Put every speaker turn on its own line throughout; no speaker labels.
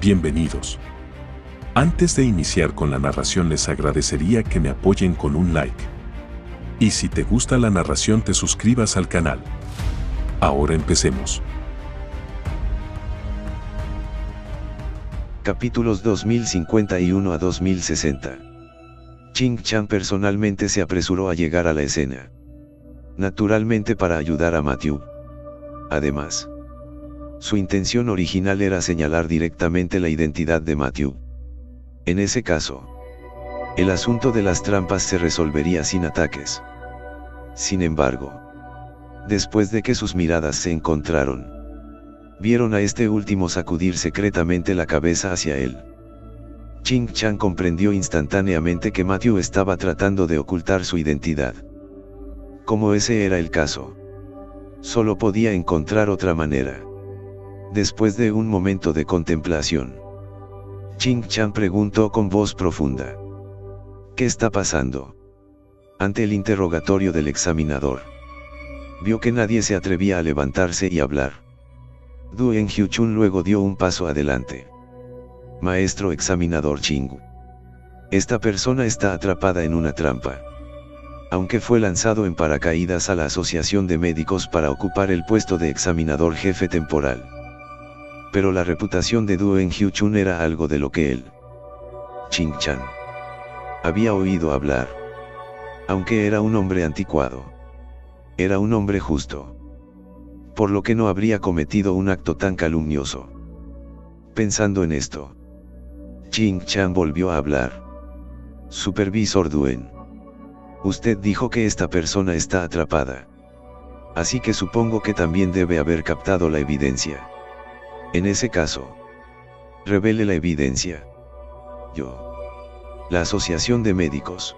Bienvenidos. Antes de iniciar con la narración les agradecería que me apoyen con un like. Y si te gusta la narración te suscribas al canal. Ahora empecemos.
Capítulos 2051 a 2060. Ching Chan personalmente se apresuró a llegar a la escena. Naturalmente para ayudar a Matthew. Además, su intención original era señalar directamente la identidad de Matthew. En ese caso, el asunto de las trampas se resolvería sin ataques. Sin embargo, después de que sus miradas se encontraron, vieron a este último sacudir secretamente la cabeza hacia él. Ching Chan comprendió instantáneamente que Matthew estaba tratando de ocultar su identidad. Como ese era el caso, solo podía encontrar otra manera. Después de un momento de contemplación, Ching Chan preguntó con voz profunda: ¿qué está pasando? Ante el interrogatorio del examinador, vio que nadie se atrevía a levantarse y hablar. Duen Hyuchun luego dio un paso adelante. Maestro examinador Ching, esta persona está atrapada en una trampa. Aunque fue lanzado en paracaídas a la Asociación de Médicos para ocupar el puesto de examinador jefe temporal. Pero la reputación de Duen Hyuchun era algo de lo que él, Ching Chan, había oído hablar. Aunque era un hombre anticuado, era un hombre justo, por lo que no habría cometido un acto tan calumnioso. Pensando en esto, Ching Chan volvió a hablar. Supervisor Duen, usted dijo que esta persona está atrapada. Así que supongo que también debe haber captado la evidencia. En ese caso, revele la evidencia. Yo, la Asociación de Médicos,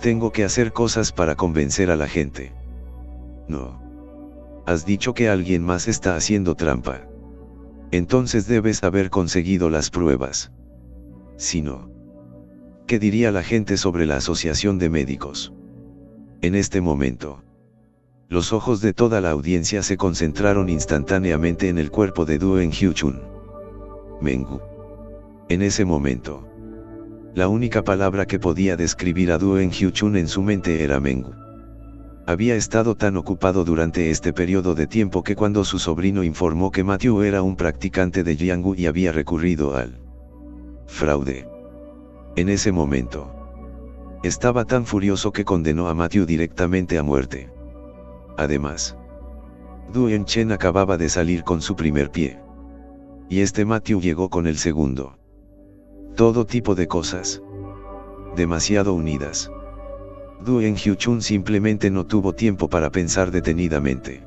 tengo que hacer cosas para convencer a la gente. No. Has dicho que alguien más está haciendo trampa. Entonces debes haber conseguido las pruebas. Si no, ¿qué diría la gente sobre la Asociación de Médicos? En este momento, los ojos de toda la audiencia se concentraron instantáneamente en el cuerpo de Duen Hyuchun. Mengu. En ese momento, la única palabra que podía describir a Duen Hyuchun en su mente era Mengu. Había estado tan ocupado durante este periodo de tiempo que cuando su sobrino informó que Matthew era un practicante de Jianggu y había recurrido al fraude, en ese momento, estaba tan furioso que condenó a Matthew directamente a muerte. Además, Duen Chen acababa de salir con su primer pie. Y este Matthew llegó con el segundo. Todo tipo de cosas, demasiado unidas. Duen Hyuchun simplemente no tuvo tiempo para pensar detenidamente.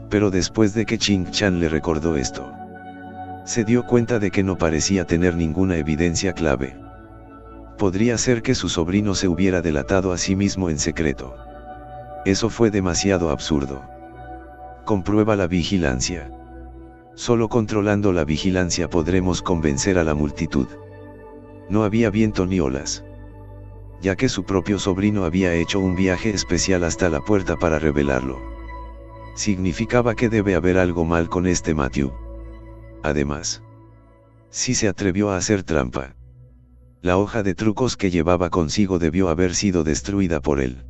Pero después de que Ching Chan le recordó esto, se dio cuenta de que no parecía tener ninguna evidencia clave. Podría ser que su sobrino se hubiera delatado a sí mismo en secreto. Eso fue demasiado absurdo. Comprueba la vigilancia. Solo controlando la vigilancia podremos convencer a la multitud. No había viento ni olas, ya que su propio sobrino había hecho un viaje especial hasta la puerta para revelarlo. Significaba que debe haber algo mal con este Matthew. Además, si se atrevió a hacer trampa, la hoja de trucos que llevaba consigo debió haber sido destruida por él.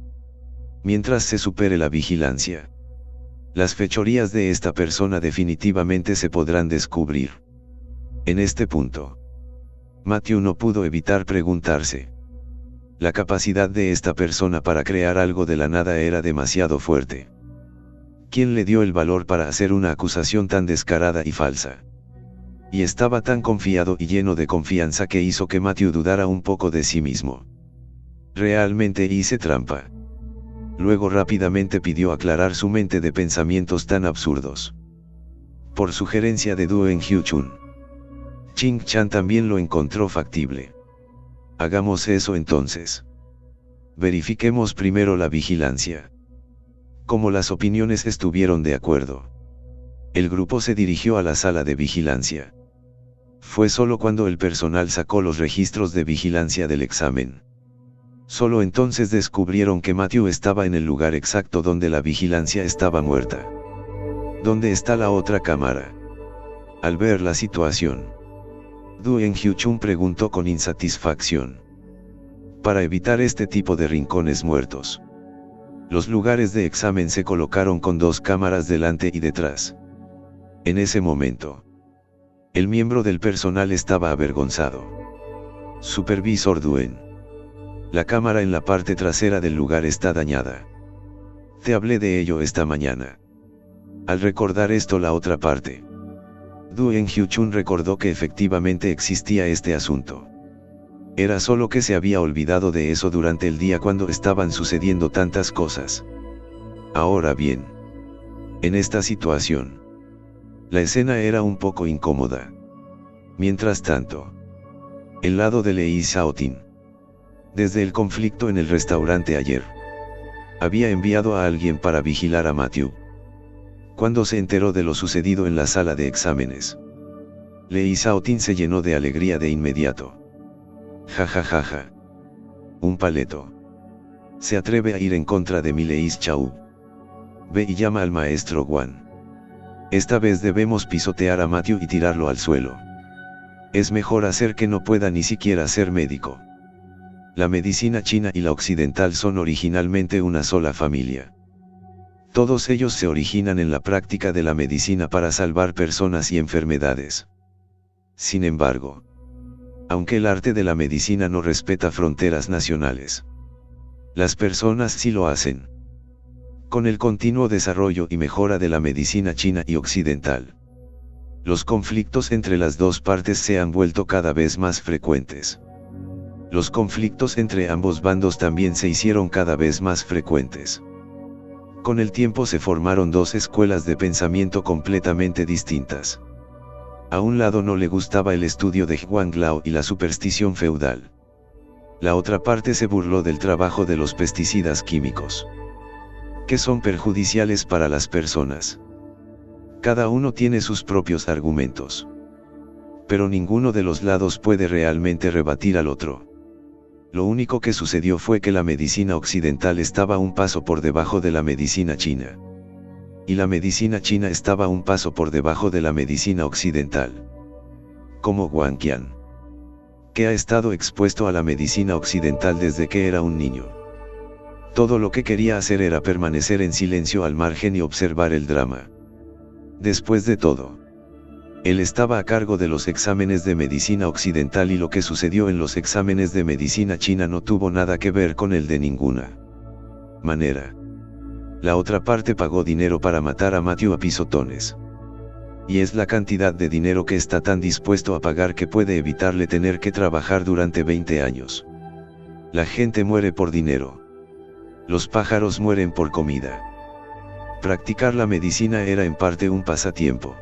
Mientras se supere la vigilancia, las fechorías de esta persona definitivamente se podrán descubrir. En este punto, Matthew no pudo evitar preguntarse. La capacidad de esta persona para crear algo de la nada era demasiado fuerte. ¿Quién le dio el valor para hacer una acusación tan descarada y falsa? Y estaba tan confiado y lleno de confianza que hizo que Matthew dudara un poco de sí mismo. ¿Realmente hice trampa? Luego rápidamente pidió aclarar su mente de pensamientos tan absurdos. Por sugerencia de Duen Hyuchun, Ching Chan también lo encontró factible. Hagamos eso entonces. Verifiquemos primero la vigilancia. Como las opiniones estuvieron de acuerdo, el grupo se dirigió a la sala de vigilancia. Fue solo cuando el personal sacó los registros de vigilancia del examen. Solo entonces descubrieron que Matthew estaba en el lugar exacto donde la vigilancia estaba muerta. ¿Dónde está la otra cámara? Al ver la situación, Duen Hyuchun preguntó con insatisfacción. Para evitar este tipo de rincones muertos, los lugares de examen se colocaron con 2 cámaras delante y detrás. En ese momento, el miembro del personal estaba avergonzado. Supervisor Duen. La cámara en la parte trasera del lugar está dañada. Te hablé de ello esta mañana. Al recordar esto la otra parte, Duen Hyuchun recordó que efectivamente existía este asunto. Era solo que se había olvidado de eso durante el día cuando estaban sucediendo tantas cosas. Ahora bien, en esta situación, la escena era un poco incómoda. Mientras tanto, el lado de Lee Xiaotin, desde el conflicto en el restaurante ayer, había enviado a alguien para vigilar a Matthew. Cuando se enteró de lo sucedido en la sala de exámenes, Lee Xiaotin se llenó de alegría de inmediato. Ja ja ja ja. Un paleto. Se atreve a ir en contra de mi Lee Xiao. Ve y llama al maestro Guan. Esta vez debemos pisotear a Matthew y tirarlo al suelo. Es mejor hacer que no pueda ni siquiera ser médico. La medicina china y la occidental son originalmente una sola familia. Todos ellos se originan en la práctica de la medicina para salvar personas y enfermedades. Sin embargo, aunque el arte de la medicina no respeta fronteras nacionales, las personas sí lo hacen. Con el continuo desarrollo y mejora de la medicina china y occidental, los conflictos entre las dos partes se han vuelto cada vez más frecuentes. Los conflictos entre ambos bandos también se hicieron cada vez más frecuentes. Con el tiempo se formaron 2 escuelas de pensamiento completamente distintas. A un lado no le gustaba el estudio de Huanglao y la superstición feudal. La otra parte se burló del trabajo de los pesticidas químicos, que son perjudiciales para las personas. Cada uno tiene sus propios argumentos, pero ninguno de los lados puede realmente rebatir al otro. Lo único que sucedió fue que la medicina occidental estaba un paso por debajo de la medicina china, y la medicina china estaba un paso por debajo de la medicina occidental. Como Wang Qian, que ha estado expuesto a la medicina occidental desde que era un niño. Todo lo que quería hacer era permanecer en silencio al margen y observar el drama. Después de todo, él estaba a cargo de los exámenes de medicina occidental y lo que sucedió en los exámenes de medicina china no tuvo nada que ver con el de ninguna manera. La otra parte pagó dinero para matar a Matthew a pisotones. Y es la cantidad de dinero que está tan dispuesto a pagar que puede evitarle tener que trabajar durante 20 años. La gente muere por dinero. Los pájaros mueren por comida. Practicar la medicina era en parte un pasatiempo,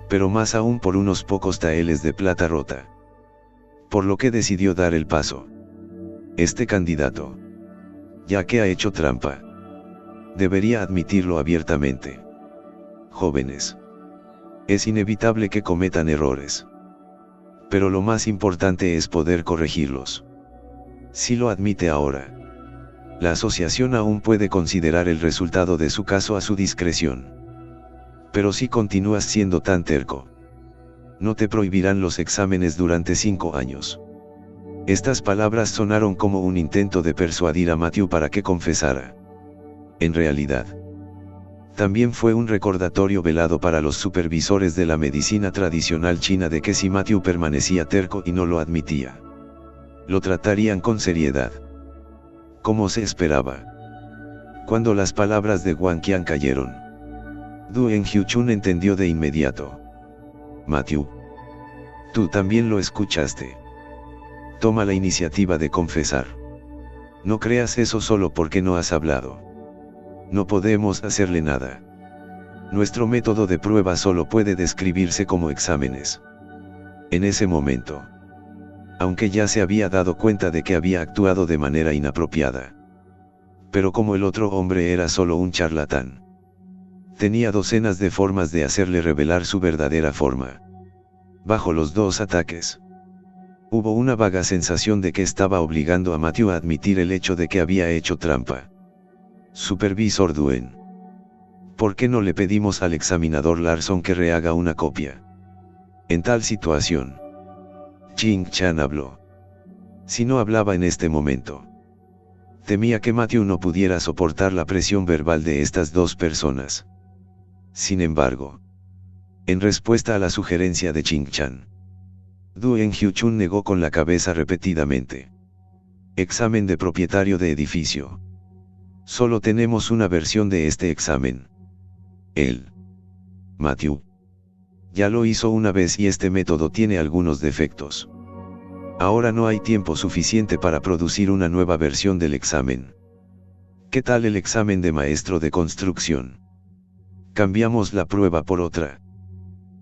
pero más aún por unos pocos taeles de plata rota. Por lo que decidió dar el paso. Este candidato, ya que ha hecho trampa, debería admitirlo abiertamente. Jóvenes, es inevitable que cometan errores, pero lo más importante es poder corregirlos. Si lo admite ahora, la asociación aún puede considerar el resultado de su caso a su discreción. Pero si continúas siendo tan terco, no te prohibirán los exámenes durante 5 años. Estas palabras sonaron como un intento de persuadir a Matthew para que confesara. En realidad, también fue un recordatorio velado para los supervisores de la medicina tradicional china de que si Matthew permanecía terco y no lo admitía, lo tratarían con seriedad, como se esperaba. Cuando las palabras de Wang Qian cayeron, Duen Hyuchun entendió de inmediato. Matthew, tú también lo escuchaste. Toma la iniciativa de confesar. No creas eso solo porque no has hablado. No podemos hacerle nada. Nuestro método de prueba solo puede describirse como exámenes. En ese momento, aunque ya se había dado cuenta de que había actuado de manera inapropiada, pero como el otro hombre era solo un charlatán, tenía docenas de formas de hacerle revelar su verdadera forma. Bajo los 2 ataques, hubo una vaga sensación de que estaba obligando a Matthew a admitir el hecho de que había hecho trampa. Supervisor Duen, ¿por qué no le pedimos al examinador Larson que rehaga una copia? En tal situación, Ching Chan habló. Si no hablaba en este momento. Temía que Matthew no pudiera soportar la presión verbal de estas dos personas. Sin embargo, en respuesta a la sugerencia de Ching Chan, Duen Hyu-chun negó con la cabeza repetidamente. Examen de propietario de edificio. Solo tenemos una versión de este examen. Él, Matthew, ya lo hizo una vez y este método tiene algunos defectos. Ahora no hay tiempo suficiente para producir una nueva versión del examen. ¿Qué tal el examen de maestro de construcción? Cambiamos la prueba por otra.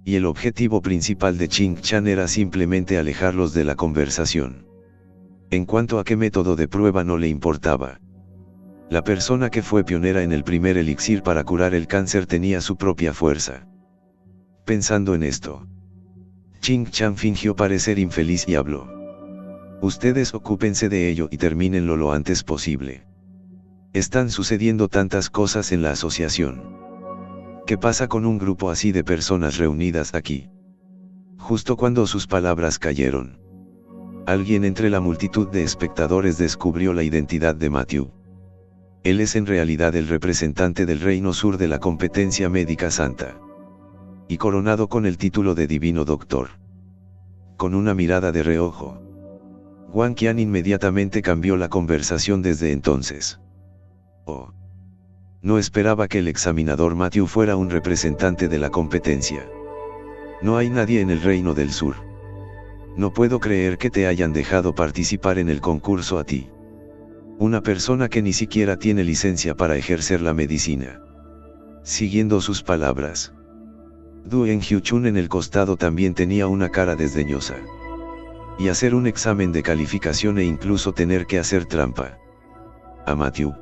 Y el objetivo principal de Ching Chan era simplemente alejarlos de la conversación. En cuanto a qué método de prueba no le importaba. La persona que fue pionera en el primer elixir para curar el cáncer tenía su propia fuerza. Pensando en esto, Ching Chan fingió parecer infeliz y habló. Ustedes ocúpense de ello y termínenlo lo antes posible. Están sucediendo tantas cosas en la asociación. ¿Qué pasa con un grupo así de personas reunidas aquí? Justo cuando sus palabras cayeron, alguien entre la multitud de espectadores descubrió la identidad de Matthew. Él es en realidad el representante del Reino Sur de la competencia médica santa. Y coronado con el título de Divino Doctor. Con una mirada de reojo, Wang Qian inmediatamente cambió la conversación desde entonces. Oh. No esperaba que el examinador Matthew fuera un representante de la competencia. No hay nadie en el Reino del Sur. No puedo creer que te hayan dejado participar en el concurso a ti. Una persona que ni siquiera tiene licencia para ejercer la medicina. Siguiendo sus palabras, Duen Hyu-chun en el costado también tenía una cara desdeñosa. Y hacer un examen de calificación e incluso tener que hacer trampa. A Matthew.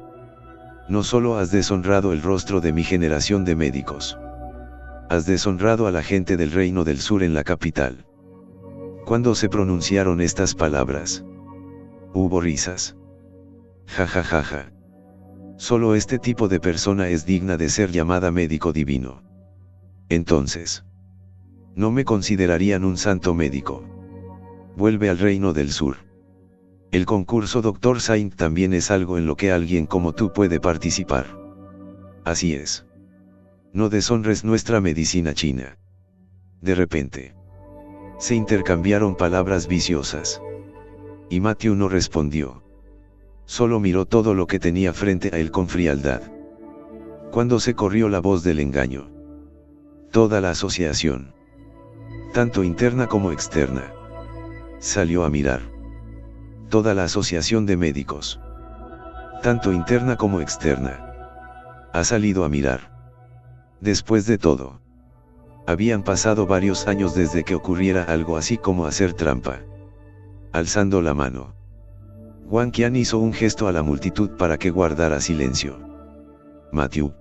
No solo has deshonrado el rostro de mi generación de médicos. Has deshonrado a la gente del Reino del Sur en la capital. Cuando se pronunciaron estas palabras, hubo risas. Ja ja ja ja. Solo este tipo de persona es digna de ser llamada médico divino. Entonces, no me considerarían un santo médico. Vuelve al Reino del Sur. El concurso Dr. Saint también es algo en lo que alguien como tú puede participar. Así es. No deshonres nuestra medicina china. De repente, se intercambiaron palabras viciosas. Y Matthew no respondió. Solo miró todo lo que tenía frente a él con frialdad. Cuando se corrió la voz del engaño, toda la asociación, tanto interna como externa, salió a mirar. Toda la asociación de médicos, tanto interna como externa, ha salido a mirar. Después de todo, habían pasado varios años desde que ocurriera algo así como hacer trampa. Alzando la mano, Wang Qian hizo un gesto a la multitud para que guardara silencio. Matthew.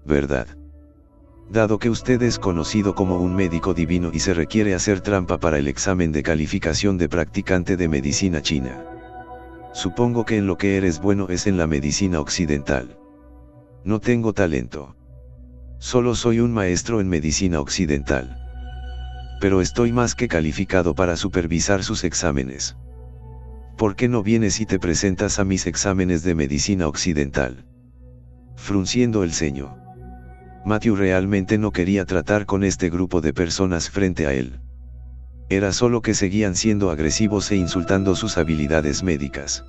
¿Verdad? Dado que usted es conocido como un médico divino y se requiere hacer trampa para el examen de calificación de practicante de medicina china. Supongo que en lo que eres bueno es en la medicina occidental. No tengo talento. Solo soy un maestro en medicina occidental. Pero estoy más que calificado para supervisar sus exámenes. ¿Por qué no vienes y te presentas a mis exámenes de medicina occidental? Frunciendo el ceño, Matthew realmente no quería tratar con este grupo de personas frente a él. Era solo que seguían siendo agresivos e insultando sus habilidades médicas.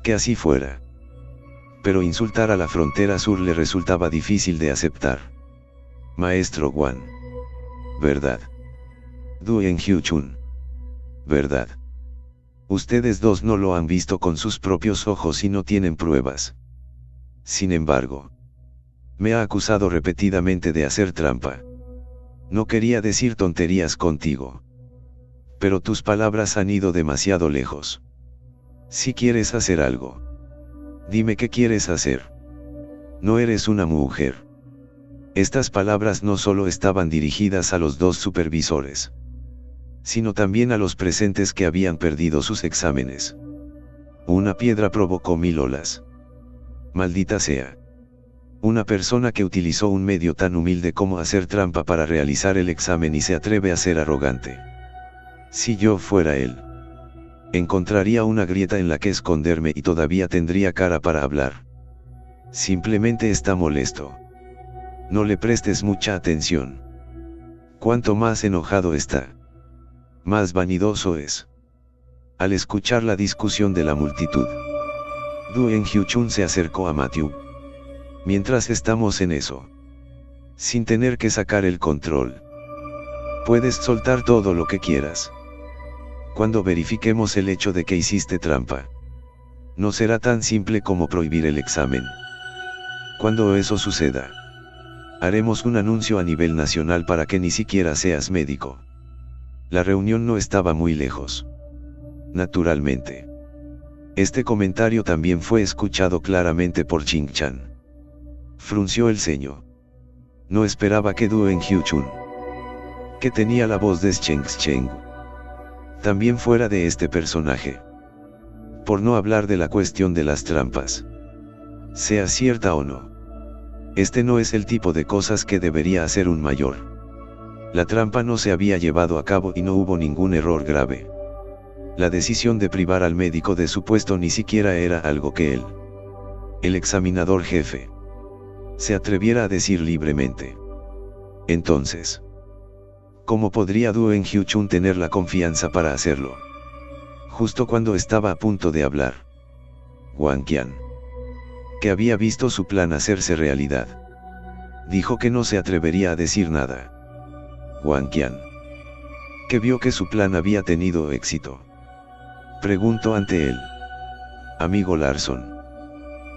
Que así fuera. Pero insultar a la frontera sur le resultaba difícil de aceptar. Maestro Wang. ¿Verdad? Duen Hyu-chun. ¿Verdad? Ustedes dos no lo han visto con sus propios ojos y no tienen pruebas. Sin embargo, me ha acusado repetidamente de hacer trampa. No quería decir tonterías contigo. Pero tus palabras han ido demasiado lejos. Si quieres hacer algo, dime qué quieres hacer. No eres una mujer. Estas palabras no solo estaban dirigidas a los dos supervisores, sino también a los presentes que habían perdido sus exámenes. Una piedra provocó 1000 olas. Maldita sea. Una persona que utilizó un medio tan humilde como hacer trampa para realizar el examen y se atreve a ser arrogante. Si yo fuera él, encontraría una grieta en la que esconderme y todavía tendría cara para hablar. Simplemente está molesto. No le prestes mucha atención. Cuanto más enojado está, más vanidoso es. Al escuchar la discusión de la multitud, Du En-hyun se acercó a Matthew. Mientras estamos en eso, sin tener que sacar el control, puedes soltar todo lo que quieras. Cuando verifiquemos el hecho de que hiciste trampa, no será tan simple como prohibir el examen. Cuando eso suceda, haremos un anuncio a nivel nacional para que ni siquiera seas médico. La reunión no estaba muy lejos. Naturalmente, este comentario también fue escuchado claramente por Ching-chan. Frunció el ceño. No esperaba que Du En-hyun, que tenía la voz de Cheng, también fuera de este personaje. Por no hablar de la cuestión de las trampas, sea cierta o no, este no es el tipo de cosas que debería hacer un mayor. La trampa no se había llevado a cabo y no hubo ningún error grave. La decisión de privar al médico de su puesto ni siquiera era algo que él, el examinador jefe, se atreviera a decir libremente. Entonces, ¿cómo podría Du En-hyun tener la confianza para hacerlo? Justo cuando estaba a punto de hablar, Wang Qian, que había visto su plan hacerse realidad, dijo que no se atrevería a decir nada. Wang Qian, que vio que su plan había tenido éxito, preguntó ante él: amigo Larson,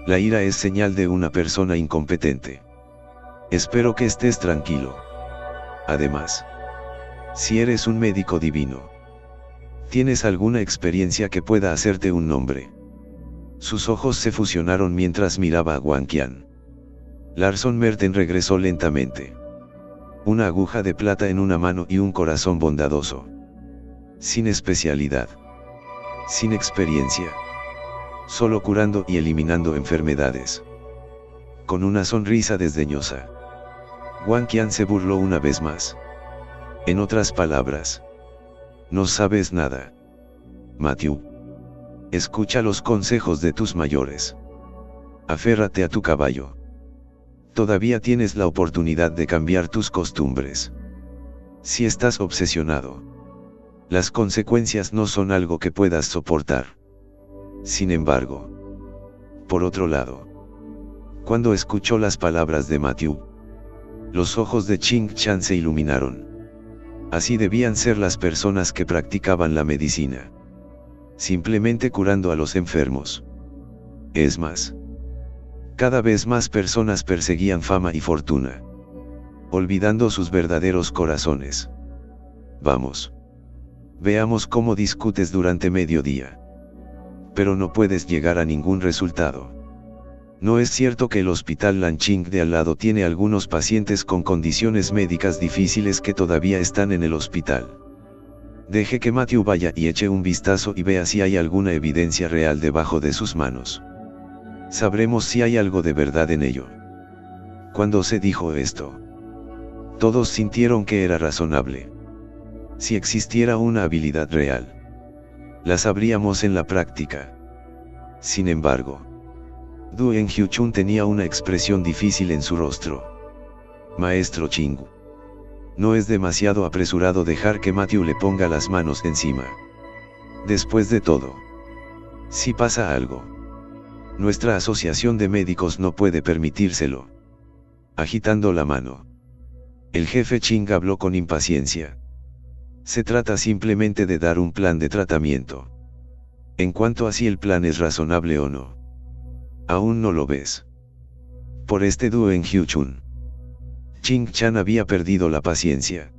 la ira es señal de una persona incompetente. Espero que estés tranquilo. Además, si eres un médico divino, ¿tienes alguna experiencia que pueda hacerte un nombre? Sus ojos se fusionaron mientras miraba a Wang Qian. Larson Merten regresó lentamente. Una aguja de plata en una mano y un corazón bondadoso. Sin especialidad. Sin experiencia. Solo curando y eliminando enfermedades. Con una sonrisa desdeñosa, Wang Qian se burló una vez más. En otras palabras, no sabes nada. Matthew. Escucha los consejos de tus mayores. Aférrate a tu caballo. Todavía tienes la oportunidad de cambiar tus costumbres. Si estás obsesionado, las consecuencias no son algo que puedas soportar. Sin embargo, por otro lado, cuando escuchó las palabras de Matthew, los ojos de Ching-chan se iluminaron. Así debían ser las personas que practicaban la medicina. Simplemente curando a los enfermos. Es más, cada vez más personas perseguían fama y fortuna, olvidando sus verdaderos corazones. Vamos. Veamos cómo discutes durante mediodía. Pero no puedes llegar a ningún resultado. No es cierto que el hospital Lanching de al lado tiene algunos pacientes con condiciones médicas difíciles que todavía están en el hospital. Deje que Matthew vaya y eche un vistazo y vea si hay alguna evidencia real debajo de sus manos. Sabremos si hay algo de verdad en ello. Cuando se dijo esto, todos sintieron que era razonable. Si existiera una habilidad real, la sabríamos en la práctica. Sin embargo, Du En-hyun tenía una expresión difícil en su rostro. Maestro Ching, no es demasiado apresurado dejar que Matthew le ponga las manos encima. Después de todo, si pasa algo, nuestra asociación de médicos no puede permitírselo. Agitando la mano, el jefe Ching habló con impaciencia. Se trata simplemente de dar un plan de tratamiento. En cuanto a si el plan es razonable o no, aún no lo ves. Por este Du En-hyun, Ching-chan había perdido la paciencia.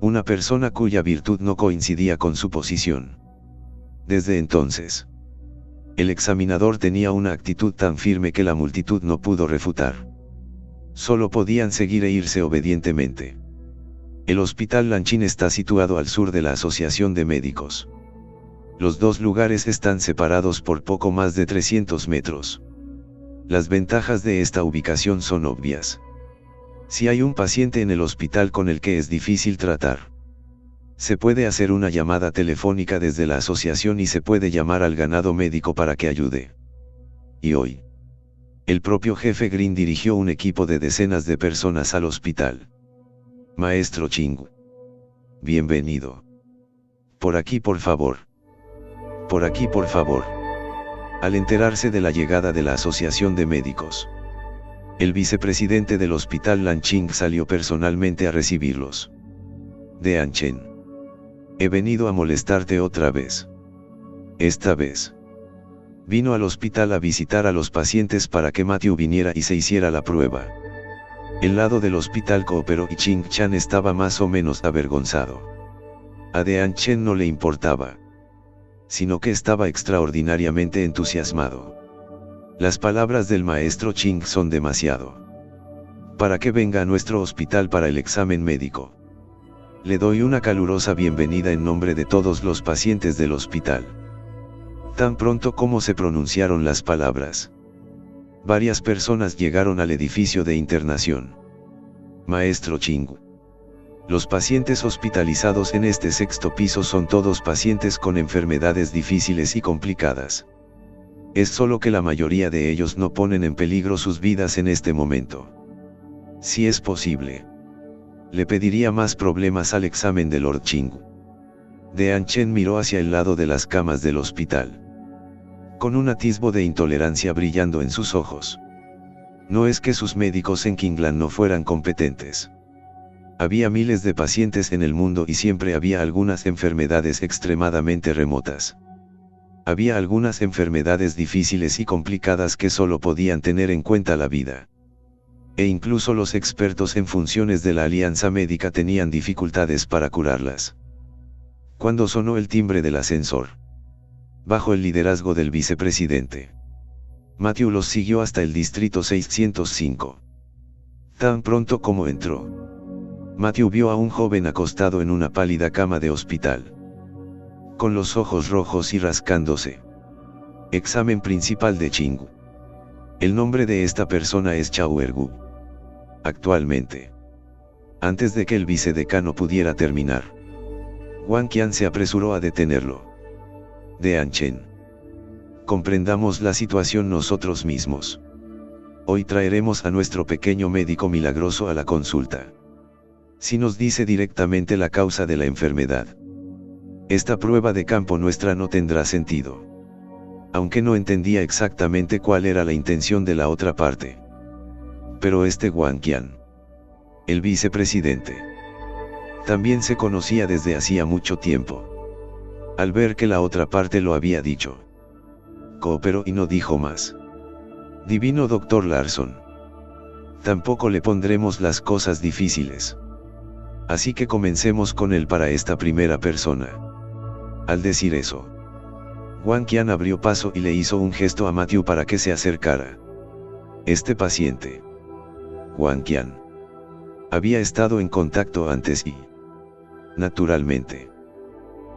Una persona cuya virtud no coincidía con su posición. Desde entonces, el examinador tenía una actitud tan firme que la multitud no pudo refutar. Solo podían seguir e irse obedientemente. El hospital Lanching está situado al sur de la Asociación de Médicos. Los dos lugares están separados por poco más de 300 metros. Las ventajas de esta ubicación son obvias. Si hay un paciente en el hospital con el que es difícil tratar, Se puede hacer una llamada telefónica desde la asociación y se puede llamar al ganado médico para que ayude. Y hoy, el propio jefe Green dirigió un equipo de decenas de personas al hospital. Maestro Ching. Bienvenido. Por aquí por favor. Por aquí por favor. Al enterarse de la llegada de la Asociación de Médicos, el vicepresidente del hospital Lanching salió personalmente a recibirlos. Dean Chen. He venido a molestarte otra vez. Esta vez. Vino al hospital a visitar a los pacientes para que Matthew viniera y se hiciera la prueba. El lado del hospital cooperó y Ching Chan estaba más o menos avergonzado. A Dean Chen no le importaba, sino que estaba extraordinariamente entusiasmado. Las palabras del maestro Ching son demasiado. Para que venga a nuestro hospital para el examen médico. Le doy una calurosa bienvenida en nombre de todos los pacientes del hospital. Tan pronto como se pronunciaron las palabras, varias personas llegaron al edificio de internación. Maestro Ching. Los pacientes hospitalizados en este sexto piso son todos pacientes con enfermedades difíciles y complicadas. Es solo que la mayoría de ellos no ponen en peligro sus vidas en este momento. Si es posible, le pediría más problemas al examen de Lord Ching. Dean Chen miró hacia el lado de las camas del hospital, con un atisbo de intolerancia brillando en sus ojos. No es que sus médicos en Kingland no fueran competentes. Había miles de pacientes en el mundo y siempre había algunas enfermedades extremadamente remotas. Había algunas enfermedades difíciles y complicadas que solo podían tener en cuenta la vida. E incluso los expertos en funciones de la alianza médica tenían dificultades para curarlas. Cuando sonó el timbre del ascensor, bajo el liderazgo del vicepresidente, Matthew los siguió hasta el distrito 605. Tan pronto como entró, Matthew vio a un joven acostado en una pálida cama de hospital, con los ojos rojos y rascándose. Examen principal de Ching. El nombre de esta persona es Chao Ergu. Actualmente, antes de que el vicedecano pudiera terminar, Wang Qian se apresuró a detenerlo. Dean Chen. Comprendamos la situación nosotros mismos. Hoy traeremos a nuestro pequeño médico milagroso a la consulta. Si nos dice directamente la causa de la enfermedad, esta prueba de campo nuestra no tendrá sentido. Aunque no entendía exactamente cuál era la intención de la otra parte. Pero este Wang Qian, el vicepresidente, también se conocía desde hacía mucho tiempo. Al ver que la otra parte lo había dicho, cooperó y no dijo más. Divino Dr. Larson. Tampoco le pondremos las cosas difíciles. Así que comencemos con él para esta primera persona. Al decir eso, Wang Qian abrió paso y le hizo un gesto a Matthew para que se acercara. Este paciente, Wang Qian, había estado en contacto antes y, naturalmente,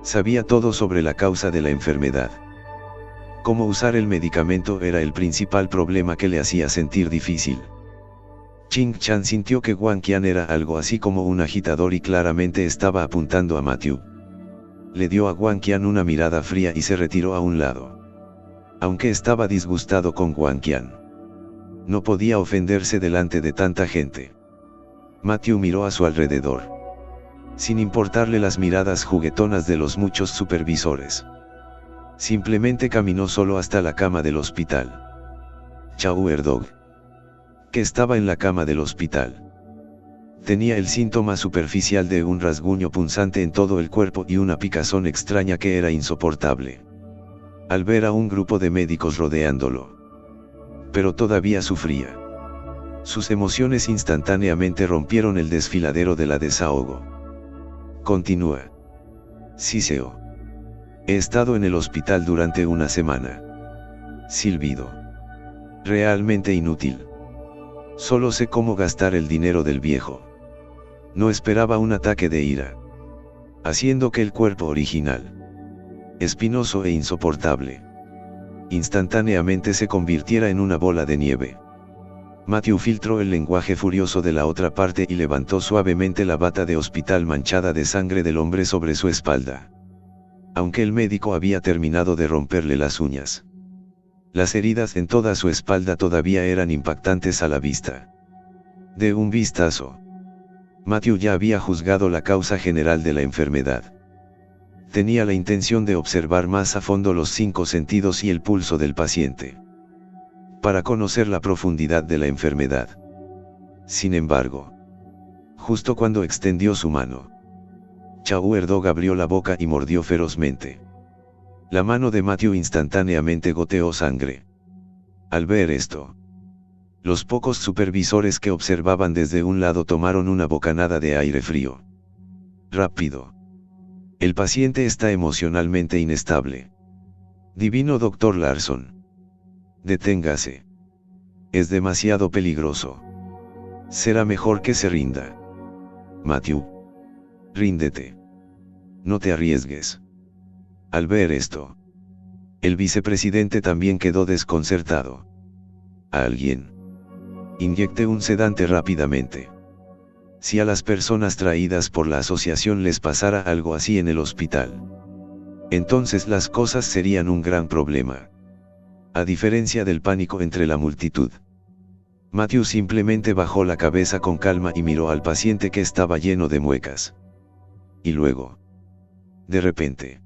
sabía todo sobre la causa de la enfermedad. Cómo usar el medicamento era el principal problema que le hacía sentir difícil. Ching Chan sintió que Wang Qian era algo así como un agitador y claramente estaba apuntando a Matthew. Le dio a Wang Qian una mirada fría y se retiró a un lado. Aunque estaba disgustado con Wang Qian, no podía ofenderse delante de tanta gente. Matthew miró a su alrededor, sin importarle las miradas juguetonas de los muchos supervisores. Simplemente caminó solo hasta la cama del hospital. Chao Erdog, que estaba en la cama del hospital, tenía el síntoma superficial de un rasguño punzante en todo el cuerpo y una picazón extraña que era insoportable. Al ver a un grupo de médicos rodeándolo, pero todavía sufría. Sus emociones instantáneamente rompieron el desfiladero de la desahogo. Continúa. Siseo. He estado en el hospital durante una semana. Silbido. Realmente inútil. Solo sé cómo gastar el dinero del viejo. No esperaba un ataque de ira, haciendo que el cuerpo original, espinoso e insoportable, instantáneamente se convirtiera en una bola de nieve. Matthew filtró el lenguaje furioso de la otra parte y levantó suavemente la bata de hospital manchada de sangre del hombre sobre su espalda. Aunque el médico había terminado de romperle las uñas, las heridas en toda su espalda todavía eran impactantes a la vista. De un vistazo, Matthew ya había juzgado la causa general de la enfermedad. Tenía la intención de observar más a fondo los 5 sentidos y el pulso del paciente, para conocer la profundidad de la enfermedad. Sin embargo, justo cuando extendió su mano, Chauer Dog abrió la boca y mordió ferozmente. La mano de Matthew instantáneamente goteó sangre. Al ver esto, los pocos supervisores que observaban desde un lado tomaron una bocanada de aire frío. Rápido. El paciente está emocionalmente inestable. Divino Dr. Larson. Deténgase. Es demasiado peligroso. Será mejor que se rinda. Matthew. Ríndete. No te arriesgues. Al ver esto, el vicepresidente también quedó desconcertado. ¿A alguien? Inyecte un sedante rápidamente. Si a las personas traídas por la asociación les pasara algo así en el hospital, entonces las cosas serían un gran problema. A diferencia del pánico entre la multitud, Matthew simplemente bajó la cabeza con calma y miró al paciente que estaba lleno de muecas. Y luego, de repente,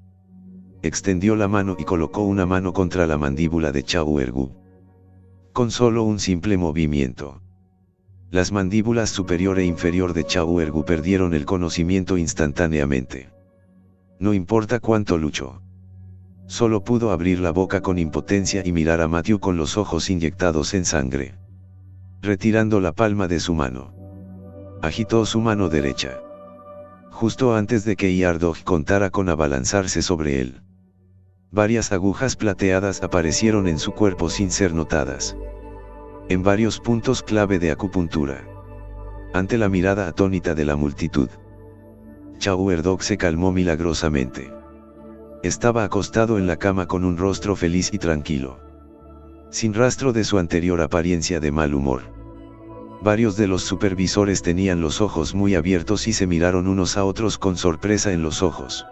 extendió la mano y colocó una mano contra la mandíbula de Chauer Gu. Con solo un simple movimiento, las mandíbulas superior e inferior de Chauer Gu perdieron el conocimiento instantáneamente. No importa cuánto luchó, solo pudo abrir la boca con impotencia y mirar a Matthew con los ojos inyectados en sangre. Retirando la palma de su mano, agitó su mano derecha, justo antes de que Yardog contara con abalanzarse sobre él. Varias agujas plateadas aparecieron en su cuerpo sin ser notadas, en varios puntos clave de acupuntura. Ante la mirada atónita de la multitud, Chauer Dog se calmó milagrosamente. Estaba acostado en la cama con un rostro feliz y tranquilo, sin rastro de su anterior apariencia de mal humor. Varios de los supervisores tenían los ojos muy abiertos y se miraron unos a otros con sorpresa en los ojos.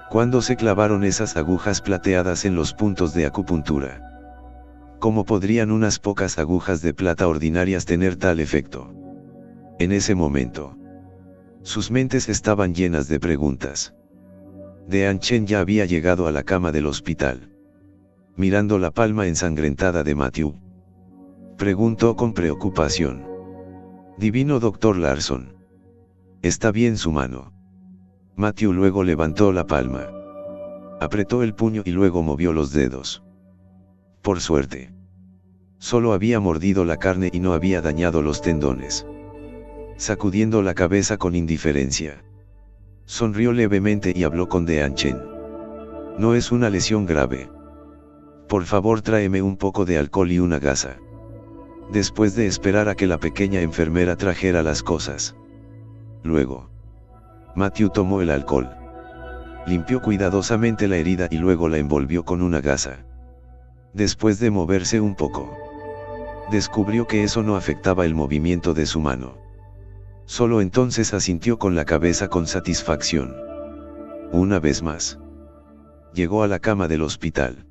¿Cuándo se clavaron esas agujas plateadas en los puntos de acupuntura? ¿Cómo podrían unas pocas agujas de plata ordinarias tener tal efecto? En ese momento, sus mentes estaban llenas de preguntas. Dean Chen ya había llegado a la cama del hospital. Mirando la palma ensangrentada de Matthew, preguntó con preocupación: Divino Dr. Larson, ¿está bien su mano? Matthew luego levantó la palma, apretó el puño y luego movió los dedos. Por suerte, solo había mordido la carne y no había dañado los tendones. Sacudiendo la cabeza con indiferencia, sonrió levemente y habló con Dean Chen. No es una lesión grave. Por favor, tráeme un poco de alcohol y una gasa. Después de esperar a que la pequeña enfermera trajera las cosas, luego, Matthew tomó el alcohol, limpió cuidadosamente la herida y luego la envolvió con una gasa. Después de moverse un poco, descubrió que eso no afectaba el movimiento de su mano. Solo entonces asintió con la cabeza con satisfacción. Una vez más, llegó a la cama del hospital.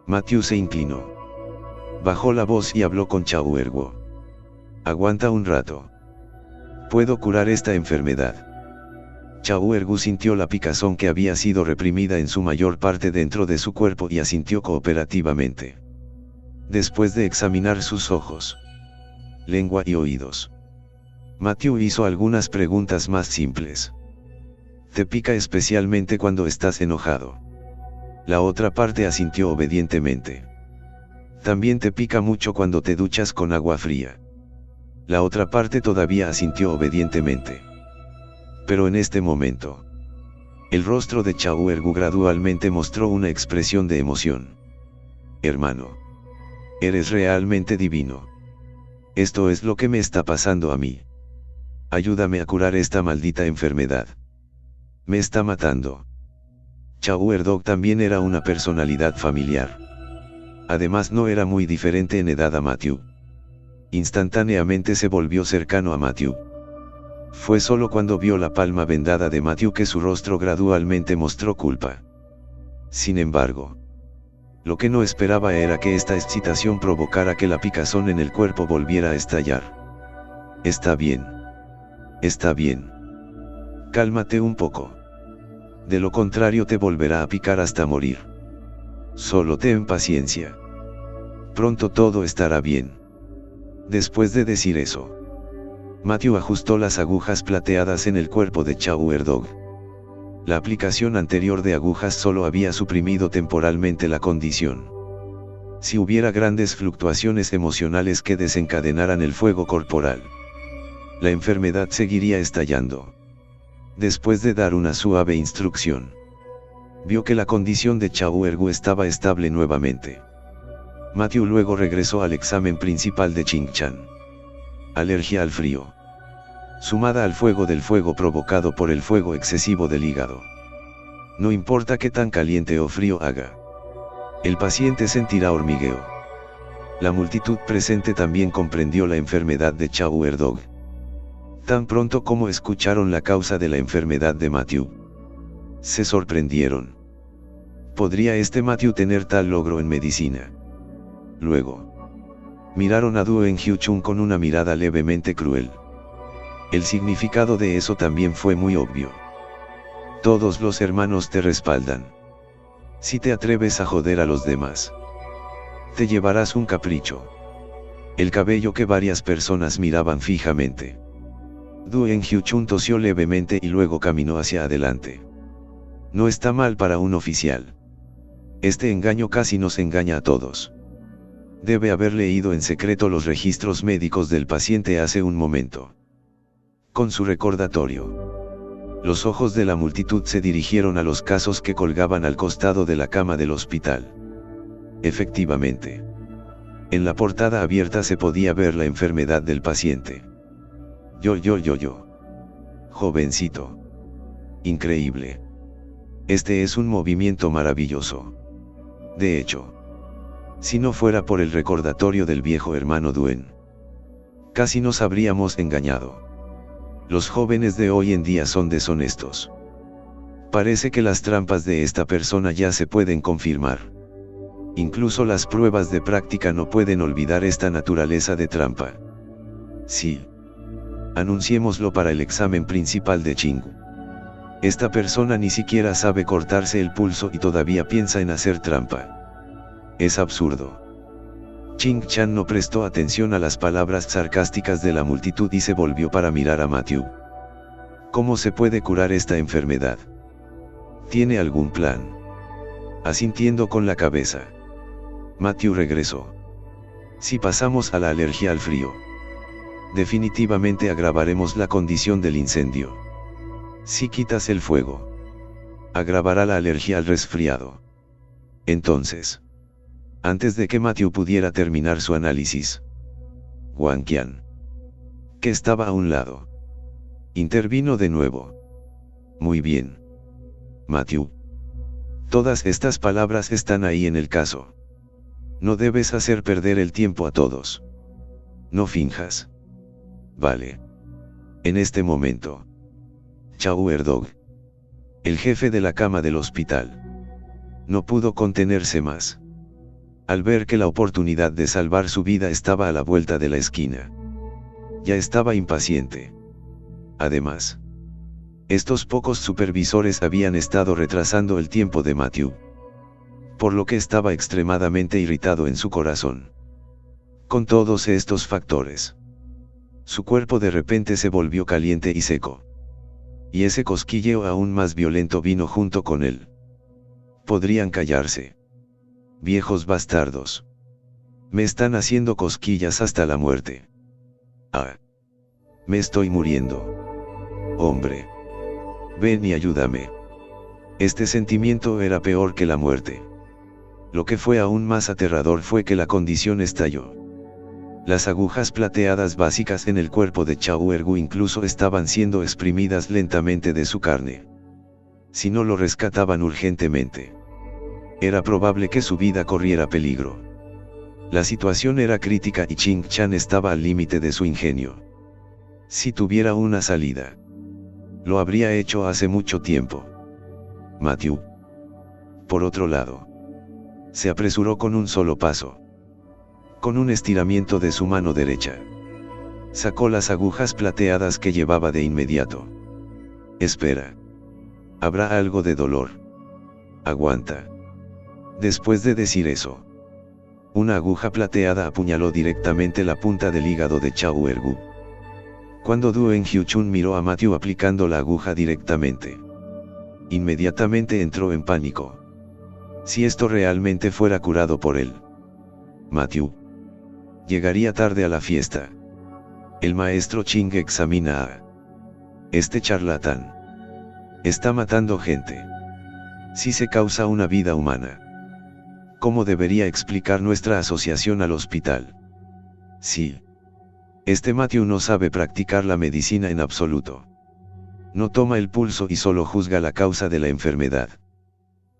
Matthew se inclinó, bajó la voz y habló con Chauer Gu. Aguanta un rato. Puedo curar esta enfermedad. Chauer Gu sintió la picazón que había sido reprimida en su mayor parte dentro de su cuerpo y asintió cooperativamente. Después de examinar sus ojos, lengua y oídos, Matthew hizo algunas preguntas más simples. ¿Te pica especialmente cuando estás enojado? La otra parte asintió obedientemente. También te pica mucho cuando te duchas con agua fría. La otra parte todavía asintió obedientemente. Pero en este momento, el rostro de Chauer Gu gradualmente mostró una expresión de emoción. Hermano, eres realmente divino. Esto es lo que me está pasando a mí. Ayúdame a curar esta maldita enfermedad. Me está matando. Chauer Dog también era una personalidad familiar. Además no era muy diferente en edad a Matthew. Instantáneamente se volvió cercano a Matthew. Fue solo cuando vio la palma vendada de Matthew que su rostro gradualmente mostró culpa. Sin embargo, lo que no esperaba era que esta excitación provocara que la picazón en el cuerpo volviera a estallar. Está bien. Está bien. Cálmate un poco. De lo contrario te volverá a picar hasta morir. Solo ten paciencia. Pronto todo estará bien. Después de decir eso, Matthew ajustó las agujas plateadas en el cuerpo de Shower Dog. La aplicación anterior de agujas solo había suprimido temporalmente la condición. Si hubiera grandes fluctuaciones emocionales que desencadenaran el fuego corporal, la enfermedad seguiría estallando. Después de dar una suave instrucción, vio que la condición de Chaoergu estaba estable nuevamente. Matthew luego regresó al examen principal de Ching-chan. Alergia al frío, sumada al fuego del fuego provocado por el fuego excesivo del hígado. No importa qué tan caliente o frío haga, el paciente sentirá hormigueo. La multitud presente también comprendió la enfermedad de Shower Dog. Tan pronto como escucharon la causa de la enfermedad de Matthew, se sorprendieron. ¿Podría este Matthew tener tal logro en medicina? Luego, miraron a Duen Hyu-chun con una mirada levemente cruel. El significado de eso también fue muy obvio. Todos los hermanos te respaldan. Si te atreves a joder a los demás, te llevarás un capricho. El cabello que varias personas miraban fijamente. Duen Hyu-chun tosió levemente y luego caminó hacia adelante. No está mal para un oficial. Este engaño casi nos engaña a todos. Debe haber leído en secreto los registros médicos del paciente hace un momento. Con su recordatorio, los ojos de la multitud se dirigieron a los casos que colgaban al costado de la cama del hospital. Efectivamente, en la portada abierta se podía ver la enfermedad del paciente. Yo. Jovencito. Increíble. Este es un movimiento maravilloso. De hecho, si no fuera por el recordatorio del viejo hermano Duen, casi nos habríamos engañado. Los jóvenes de hoy en día son deshonestos. Parece que las trampas de esta persona ya se pueden confirmar. Incluso las pruebas de práctica no pueden olvidar esta naturaleza de trampa. Sí. Anunciémoslo para el examen principal de Ching. Esta persona ni siquiera sabe cortarse el pulso y todavía piensa en hacer trampa. Es absurdo. Ching-chan no prestó atención a las palabras sarcásticas de la multitud y se volvió para mirar a Matthew. ¿Cómo se puede curar esta enfermedad? ¿Tiene algún plan? Asintiendo con la cabeza, Matthew regresó. Si pasamos a la alergia al frío, definitivamente agravaremos la condición del incendio. Si quitas el fuego, agravará la alergia al resfriado. Entonces, antes de que Matthew pudiera terminar su análisis, Wang Qian, que estaba a un lado, intervino de nuevo. Muy bien, Matthew. Todas estas palabras están ahí en el caso. No debes hacer perder el tiempo a todos. No finjas. Vale. En este momento, Shower Dog, el jefe de la cama del hospital, no pudo contenerse más. Al ver que la oportunidad de salvar su vida estaba a la vuelta de la esquina, ya estaba impaciente. Además, estos pocos supervisores habían estado retrasando el tiempo de Matthew, por lo que estaba extremadamente irritado en su corazón. Con todos estos factores, su cuerpo de repente se volvió caliente y seco. Y ese cosquilleo aún más violento vino junto con él. Podrían callarse. Viejos bastardos. Me están haciendo cosquillas hasta la muerte. Ah. Me estoy muriendo. Hombre. Ven y ayúdame. Este sentimiento era peor que la muerte. Lo que fue aún más aterrador fue que la condición estalló. Las agujas plateadas básicas en el cuerpo de Shower-gu incluso estaban siendo exprimidas lentamente de su carne. Si no lo rescataban urgentemente, era probable que su vida corriera peligro. La situación era crítica y Ching Chan estaba al límite de su ingenio. Si tuviera una salida, lo habría hecho hace mucho tiempo. Matthew, por otro lado, se apresuró con un solo paso. Con un estiramiento de su mano derecha, sacó las agujas plateadas que llevaba de inmediato. Espera. Habrá algo de dolor. Aguanta. Después de decir eso, una aguja plateada apuñaló directamente la punta del hígado de Chao Er-gu. Cuando Duen Hyuchun miró a Matthew aplicando la aguja directamente, inmediatamente entró en pánico. Si esto realmente fuera curado por él, Matthew llegaría tarde a la fiesta. El maestro Ching examina a este charlatán. Está matando gente. Si se causa una vida humana, ¿cómo debería explicar nuestra asociación al hospital? Sí. Este Matthew no sabe practicar la medicina en absoluto. No toma el pulso y solo juzga la causa de la enfermedad.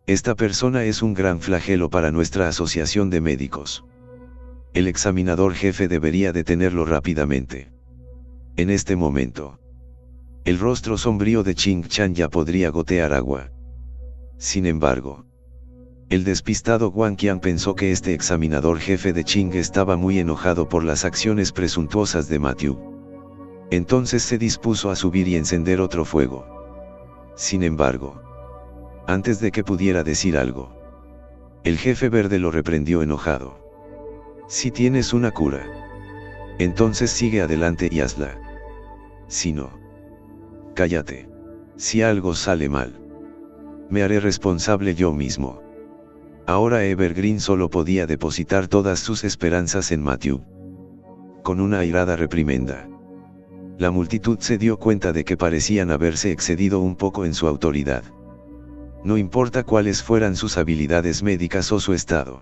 Esta persona es un gran flagelo para nuestra asociación de médicos. El examinador jefe debería detenerlo rápidamente. En este momento, el rostro sombrío de Ching Chan ya podría gotear agua. Sin embargo, el despistado Wang Qian pensó que este examinador jefe de Ching estaba muy enojado por las acciones presuntuosas de Matthew. Entonces se dispuso a subir y encender otro fuego. Sin embargo, antes de que pudiera decir algo, el jefe verde lo reprendió enojado. Si tienes una cura, entonces sigue adelante y hazla. Si no, cállate. Si algo sale mal, me haré responsable yo mismo. Ahora Evergreen solo podía depositar todas sus esperanzas en Matthew. Con una airada reprimenda, la multitud se dio cuenta de que parecían haberse excedido un poco en su autoridad. No importa cuáles fueran sus habilidades médicas o su estado,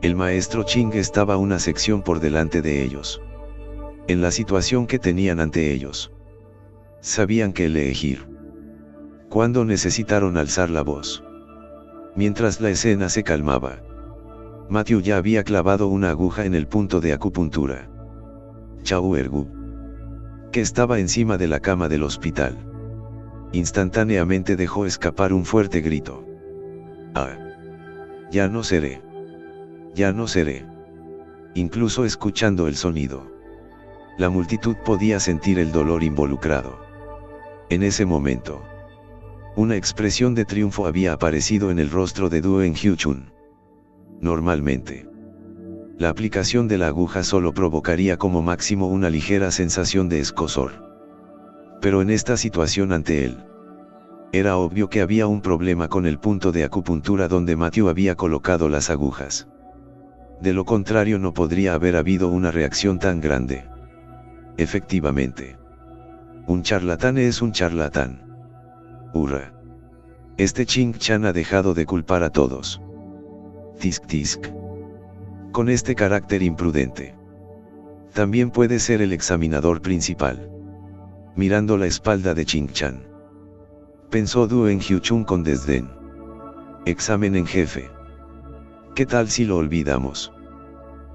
el maestro Ching estaba una sección por delante de ellos. En la situación que tenían ante ellos, sabían qué elegir. Cuando necesitaron alzar la voz. Mientras la escena se calmaba, Matthew ya había clavado una aguja en el punto de acupuntura. Chao Er-gu, que estaba encima de la cama del hospital, instantáneamente dejó escapar un fuerte grito. Ah, ya no seré. Ya no seré. Incluso escuchando el sonido, la multitud podía sentir el dolor involucrado. En ese momento, una expresión de triunfo había aparecido en el rostro de Duen Hyuchun. Normalmente, la aplicación de la aguja solo provocaría como máximo una ligera sensación de escozor. Pero en esta situación ante él, era obvio que había un problema con el punto de acupuntura donde Matthew había colocado las agujas. De lo contrario no podría haber habido una reacción tan grande. Efectivamente, un charlatán es un charlatán. Hurra. Este Ching Chan ha dejado de culpar a todos. Tisk tisk. Con este carácter imprudente, también puede ser el examinador principal. Mirando la espalda de Ching Chan, pensó Duen Hyuchun con desdén. Examen en jefe. ¿Qué tal si lo olvidamos?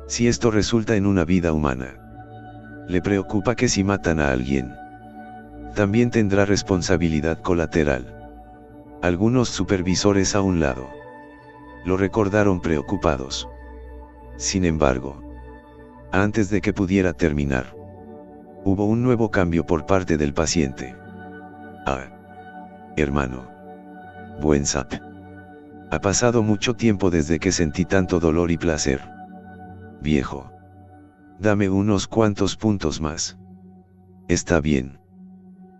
Si esto resulta en una vida humana, le preocupa que si matan a alguien, también tendrá responsabilidad colateral. Algunos supervisores a un lado lo recordaron preocupados. Sin embargo, antes de que pudiera terminar, hubo un nuevo cambio por parte del paciente. Ah, hermano. Buen sap. Ha pasado mucho tiempo desde que sentí tanto dolor y placer. Viejo. Dame unos cuantos puntos más. Está bien.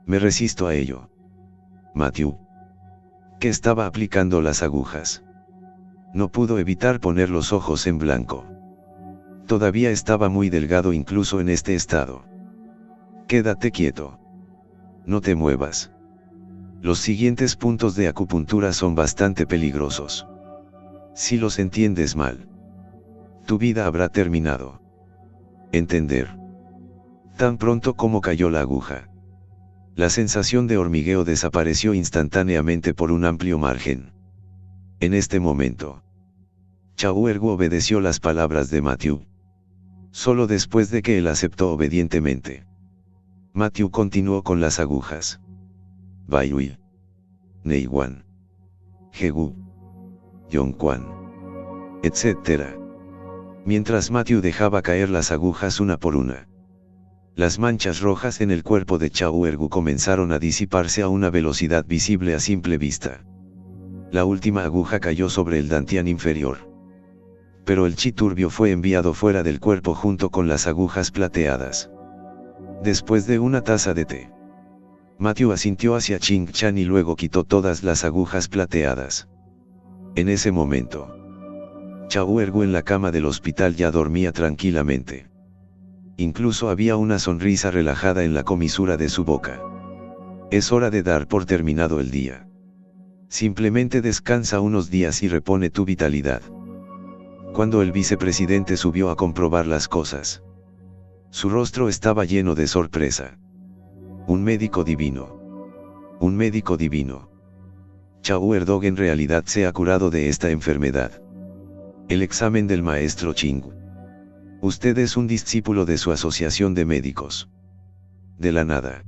Me resisto a ello. Matthew, que estaba aplicando las agujas, no pudo evitar poner los ojos en blanco. Todavía estaba muy delgado incluso en este estado. Quédate quieto. No te muevas. Los siguientes puntos de acupuntura son bastante peligrosos. Si los entiendes mal, tu vida habrá terminado. Entender. Tan pronto como cayó la aguja, la sensación de hormigueo desapareció instantáneamente por un amplio margen. En este momento, Chao Ergu obedeció las palabras de Matthew. Solo después de que él aceptó obedientemente, Matthew continuó con las agujas. Baiui, Neiwan, Hegu, Yongquan, etc. Mientras Matthew dejaba caer las agujas una por una, las manchas rojas en el cuerpo de Chao Ergu comenzaron a disiparse a una velocidad visible a simple vista. La última aguja cayó sobre el dantián inferior. Pero el chi turbio fue enviado fuera del cuerpo junto con las agujas plateadas. Después de una taza de té, Matthew asintió hacia Ching Chan y luego quitó todas las agujas plateadas. En ese momento, Chao Ergu en la cama del hospital ya dormía tranquilamente. Incluso había una sonrisa relajada en la comisura de su boca. Es hora de dar por terminado el día. Simplemente descansa unos días y repone tu vitalidad. Cuando el vicepresidente subió a comprobar las cosas, su rostro estaba lleno de sorpresa. Un médico divino. Un médico divino. Chao Erdog en realidad se ha curado de esta enfermedad. El examen del maestro Ching. Usted es un discípulo de su asociación de médicos. De la nada.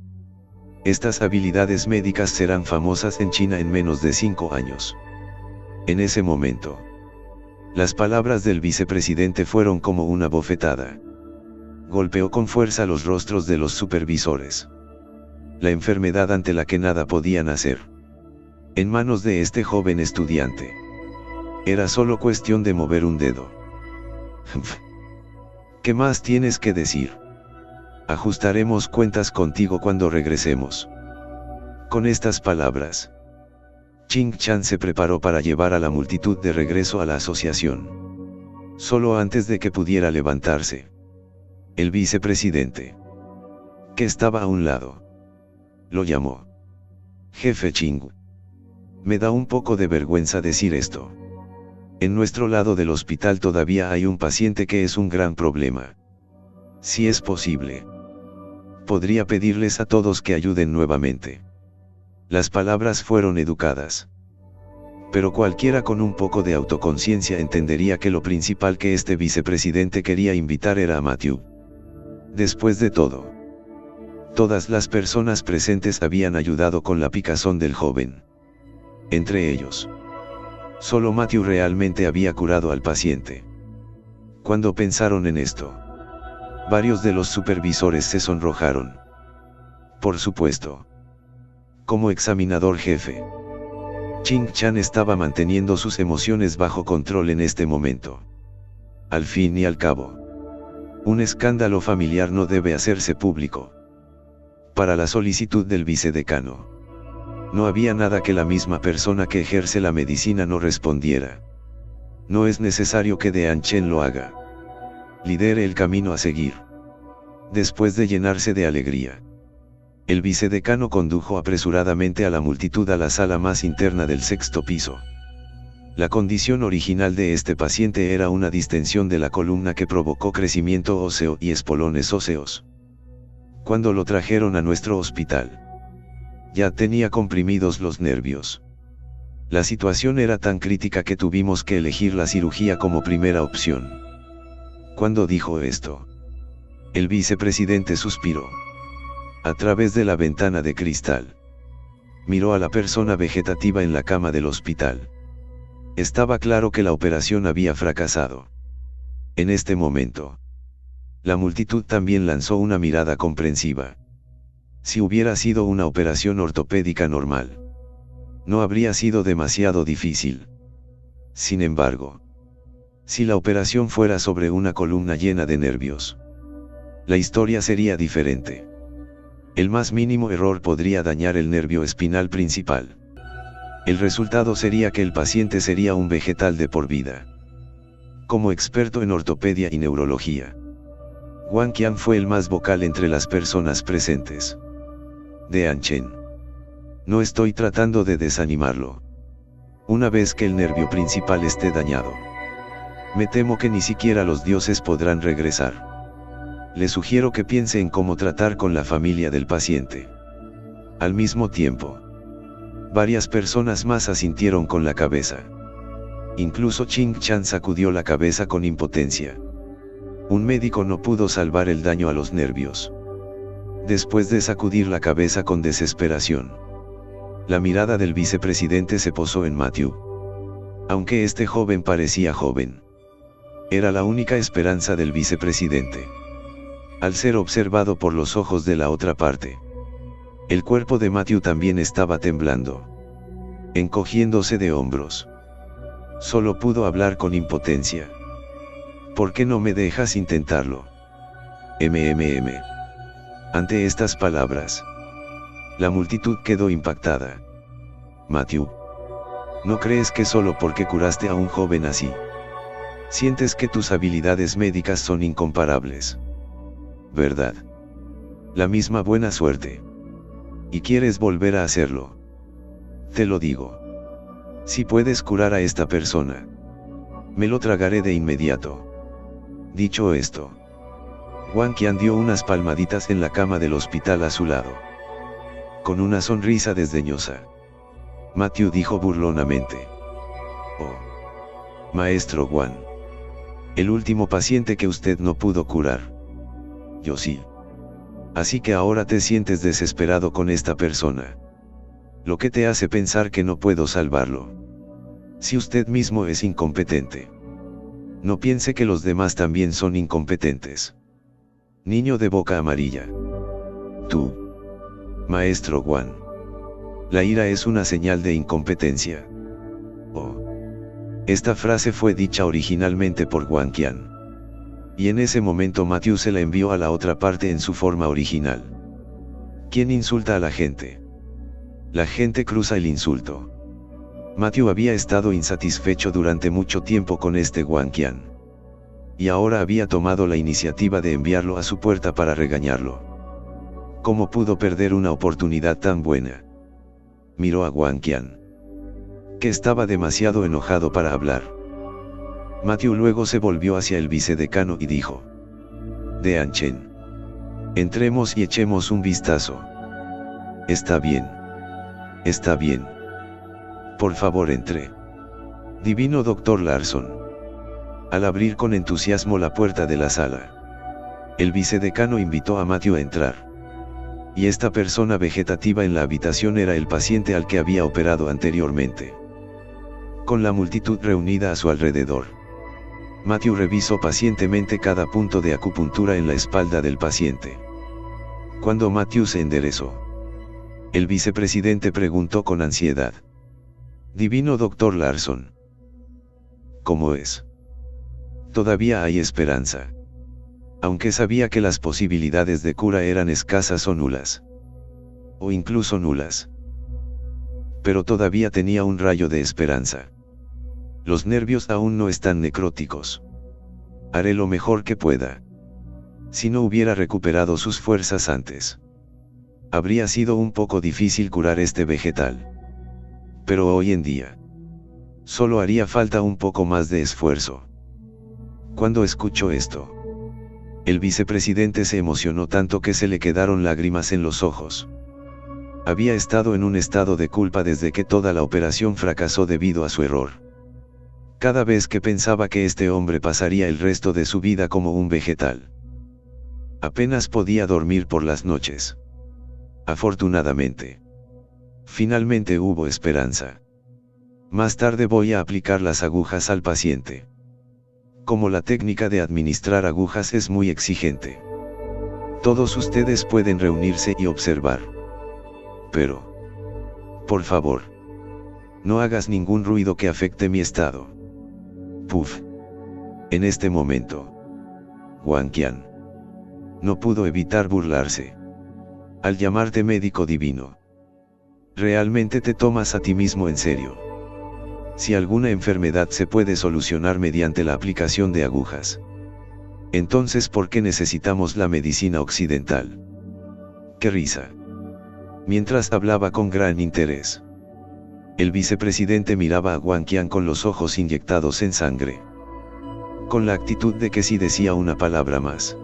Estas habilidades médicas serán famosas en China en menos de 5 años. En ese momento, las palabras del vicepresidente fueron como una bofetada. Golpeó con fuerza los rostros de los supervisores. La enfermedad ante la que nada podían hacer. En manos de este joven estudiante. Era solo cuestión de mover un dedo. ¿Qué más tienes que decir? Ajustaremos cuentas contigo cuando regresemos. Con estas palabras, Ching Chan se preparó para llevar a la multitud de regreso a la asociación. Solo antes de que pudiera levantarse, el vicepresidente, que estaba a un lado, lo llamó. Jefe Ching. Me da un poco de vergüenza decir esto. En nuestro lado del hospital todavía hay un paciente que es un gran problema. Si es posible, podría pedirles a todos que ayuden nuevamente. Las palabras fueron educadas. Pero cualquiera con un poco de autoconciencia entendería que lo principal que este vicepresidente quería invitar era a Matthew. Después de todo, todas las personas presentes habían ayudado con la picazón del joven. Entre ellos, solo Matthew realmente había curado al paciente. Cuando pensaron en esto, varios de los supervisores se sonrojaron. Por supuesto, como examinador jefe, Ching Chan estaba manteniendo sus emociones bajo control en este momento. Al fin y al cabo, un escándalo familiar no debe hacerse público. Para la solicitud del vicedecano, no había nada que la misma persona que ejerce la medicina no respondiera. No es necesario que Dean Chen lo haga. Lidere el camino a seguir. Después de llenarse de alegría, el vicedecano condujo apresuradamente a la multitud a la sala más interna del 6º piso. La condición original de este paciente era una distensión de la columna que provocó crecimiento óseo y espolones óseos. Cuando lo trajeron a nuestro hospital, ya tenía comprimidos los nervios. La situación era tan crítica que tuvimos que elegir la cirugía como primera opción. Cuando dijo esto, el vicepresidente suspiró. A través de la ventana de cristal, miró a la persona vegetativa en la cama del hospital. Estaba claro que la operación había fracasado. En este momento, la multitud también lanzó una mirada comprensiva. Si hubiera sido una operación ortopédica normal, no habría sido demasiado difícil. Sin embargo, si la operación fuera sobre una columna llena de nervios, la historia sería diferente. El más mínimo error podría dañar el nervio espinal principal. El resultado sería que el paciente sería un vegetal de por vida. Como experto en ortopedia y neurología, Wang Qian fue el más vocal entre las personas presentes. Dean Chen. No estoy tratando de desanimarlo. Una vez que el nervio principal esté dañado, me temo que ni siquiera los dioses podrán regresar. Le sugiero que piense en cómo tratar con la familia del paciente. Al mismo tiempo, varias personas más asintieron con la cabeza. Incluso Ching Chan sacudió la cabeza con impotencia. Un médico no pudo salvar el daño a los nervios. Después de sacudir la cabeza con desesperación, la mirada del vicepresidente se posó en Matthew. Aunque este joven parecía joven, era la única esperanza del vicepresidente. Al ser observado por los ojos de la otra parte, el cuerpo de Matthew también estaba temblando, encogiéndose de hombros. Solo pudo hablar con impotencia. ¿Por qué no me dejas intentarlo? Ante estas palabras, la multitud quedó impactada. Matthew, ¿no crees que solo porque curaste a un joven así, sientes que tus habilidades médicas son incomparables? ¿Verdad? La misma buena suerte. ¿Y quieres volver a hacerlo? Te lo digo. Si puedes curar a esta persona, me lo tragaré de inmediato. Dicho esto, Wang Qian dio unas palmaditas en la cama del hospital a su lado. Con una sonrisa desdeñosa, Matthew dijo burlonamente: «Oh, maestro Wang, el último paciente que usted no pudo curar. Yo sí. Así que ahora te sientes desesperado con esta persona. Lo que te hace pensar que no puedo salvarlo. Si usted mismo es incompetente, no piense que los demás también son incompetentes. Niño de boca amarilla. Tú, maestro Wang. La ira es una señal de incompetencia». Oh. Esta frase fue dicha originalmente por Wang Qian. Y en ese momento Matthew se la envió a la otra parte en su forma original. ¿Quién insulta a la gente? La gente cruza el insulto. Matthew había estado insatisfecho durante mucho tiempo con este Wang Qian. Y ahora había tomado la iniciativa de enviarlo a su puerta para regañarlo. ¿Cómo pudo perder una oportunidad tan buena? Miró a Wang Qian, que estaba demasiado enojado para hablar. Matthew luego se volvió hacia el vicedecano y dijo: «Dean Chen, entremos y echemos un vistazo». «Está bien. Está bien. Por favor entre. Divino Dr. Larson». Al abrir con entusiasmo la puerta de la sala, el vicedecano invitó a Matthew a entrar. Y esta persona vegetativa en la habitación era el paciente al que había operado anteriormente. Con la multitud reunida a su alrededor, Matthew revisó pacientemente cada punto de acupuntura en la espalda del paciente. Cuando Matthew se enderezó, el vicepresidente preguntó con ansiedad: «Divino Dr. Larson, ¿cómo es? Todavía hay esperanza». Aunque sabía que las posibilidades de cura eran escasas o nulas. O incluso nulas. Pero todavía tenía un rayo de esperanza. Los nervios aún no están necróticos. Haré lo mejor que pueda. Si no hubiera recuperado sus fuerzas antes, habría sido un poco difícil curar este vegetal. Pero hoy en día, solo haría falta un poco más de esfuerzo. Cuando escuchó esto, el vicepresidente se emocionó tanto que se le quedaron lágrimas en los ojos. Había estado en un estado de culpa desde que toda la operación fracasó debido a su error. Cada vez que pensaba que este hombre pasaría el resto de su vida como un vegetal. Apenas podía dormir por las noches. Afortunadamente, finalmente hubo esperanza. Más tarde voy a aplicar las agujas al paciente. Como la técnica de administrar agujas es muy exigente, todos ustedes pueden reunirse y observar. Pero, por favor, no hagas ningún ruido que afecte mi estado. Puf. En este momento, Wang Qian no pudo evitar burlarse. Al llamarte médico divino, realmente te tomas a ti mismo en serio. Si alguna enfermedad se puede solucionar mediante la aplicación de agujas, entonces ¿por qué necesitamos la medicina occidental? ¡Qué risa! Mientras hablaba con gran interés, el vicepresidente miraba a Wang Qian con los ojos inyectados en sangre, con la actitud de que si decía una palabra más,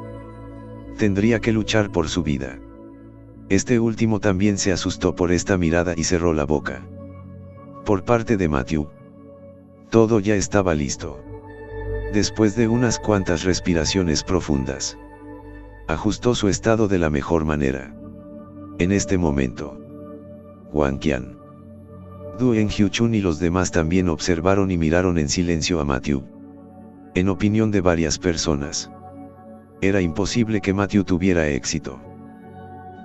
tendría que luchar por su vida. Este último también se asustó por esta mirada y cerró la boca. Por parte de Matthew, Todo ya estaba listo. Después de unas cuantas respiraciones profundas, ajustó su estado de la mejor manera. En este momento, Wang Qian, Duen Hyuchun y los demás también observaron y miraron en silencio a Matthew. En opinión de varias personas, era imposible que Matthew tuviera éxito.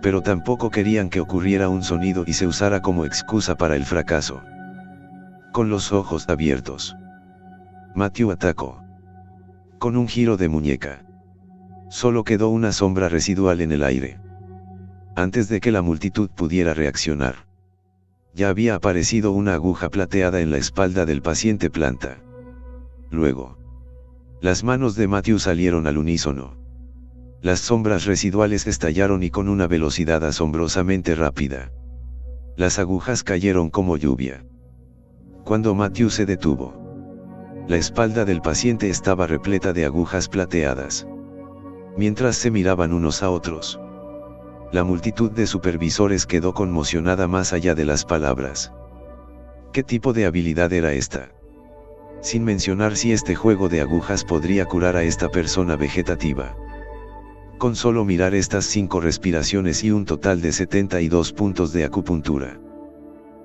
Pero tampoco querían que ocurriera un sonido y se usara como excusa para el fracaso. Con los ojos abiertos, Matthew atacó. Con un giro de muñeca, solo quedó una sombra residual en el aire. Antes de que la multitud pudiera reaccionar, ya había aparecido una aguja plateada en la espalda del paciente planta. Luego, las manos de Matthew salieron al unísono. Las sombras residuales estallaron y con una velocidad asombrosamente rápida. Las agujas cayeron como lluvia. Cuando Matthew se detuvo, la espalda del paciente estaba repleta de agujas plateadas. Mientras se miraban unos a otros, la multitud de supervisores quedó conmocionada más allá de las palabras. ¿Qué tipo de habilidad era esta? Sin mencionar si este juego de agujas podría curar a esta persona vegetativa. Con solo mirar estas 5 respiraciones y un total de 72 puntos de acupuntura,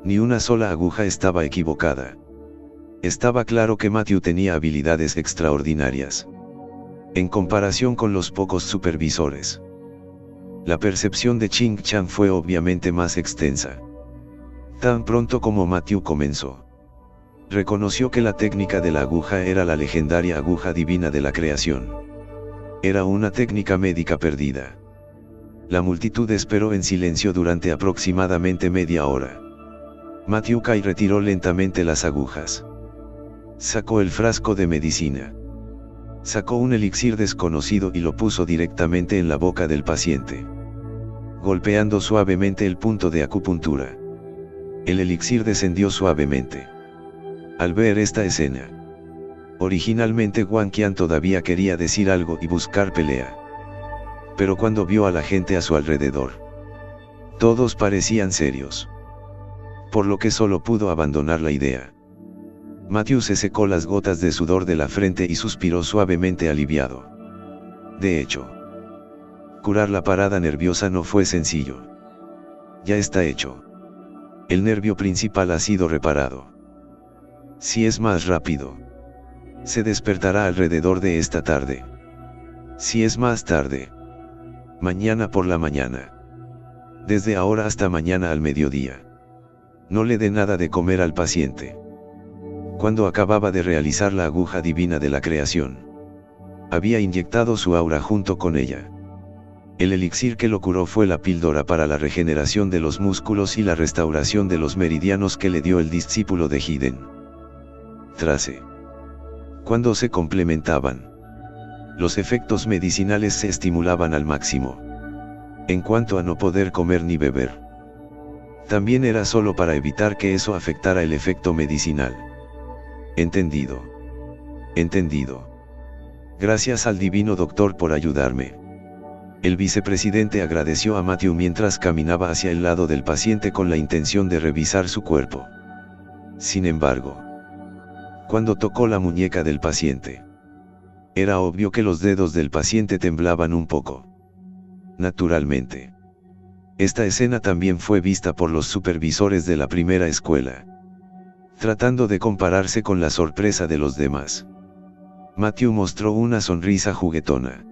ni una sola aguja estaba equivocada. Estaba claro que Matthew tenía habilidades extraordinarias. En comparación con los pocos supervisores, la percepción de Ching Chan fue obviamente más extensa. Tan pronto como Matthew comenzó, reconoció que la técnica de la aguja era la legendaria aguja divina de la creación. Era una técnica médica perdida. La multitud esperó en silencio durante aproximadamente media hora. Matthew Kai retiró lentamente las agujas. Sacó el frasco de medicina. Sacó un elixir desconocido y lo puso directamente en la boca del paciente, golpeando suavemente el punto de acupuntura. El elixir descendió suavemente. Al ver esta escena, originalmente Wang Qian todavía quería decir algo y buscar pelea. Pero cuando vio a la gente a su alrededor, todos parecían serios, por lo que solo pudo abandonar la idea. Matthew se secó las gotas de sudor de la frente y suspiró suavemente aliviado. De hecho, curar la parada nerviosa no fue sencillo. Ya está hecho. El nervio principal ha sido reparado. Si es más rápido, se despertará alrededor de esta tarde. Si es más tarde, mañana por la mañana. Desde ahora hasta mañana al mediodía. No le dé nada de comer al paciente. Cuando acababa de realizar la aguja divina de la creación, había inyectado su aura junto con ella. El elixir que lo curó fue la píldora para la regeneración de los músculos y la restauración de los meridianos que le dio el discípulo de Hiden. Trase. Cuando se complementaban, los efectos medicinales se estimulaban al máximo. En cuanto a no poder comer ni beber, también era solo para evitar que eso afectara el efecto medicinal. Entendido. Entendido. Gracias al divino doctor por ayudarme. El vicepresidente agradeció a Matthew mientras caminaba hacia el lado del paciente con la intención de revisar su cuerpo. Sin embargo, cuando tocó la muñeca del paciente, era obvio que los dedos del paciente temblaban un poco. Naturalmente, esta escena también fue vista por los supervisores de la primera escuela. Tratando de compararse con la sorpresa de los demás, Matthew mostró una sonrisa juguetona.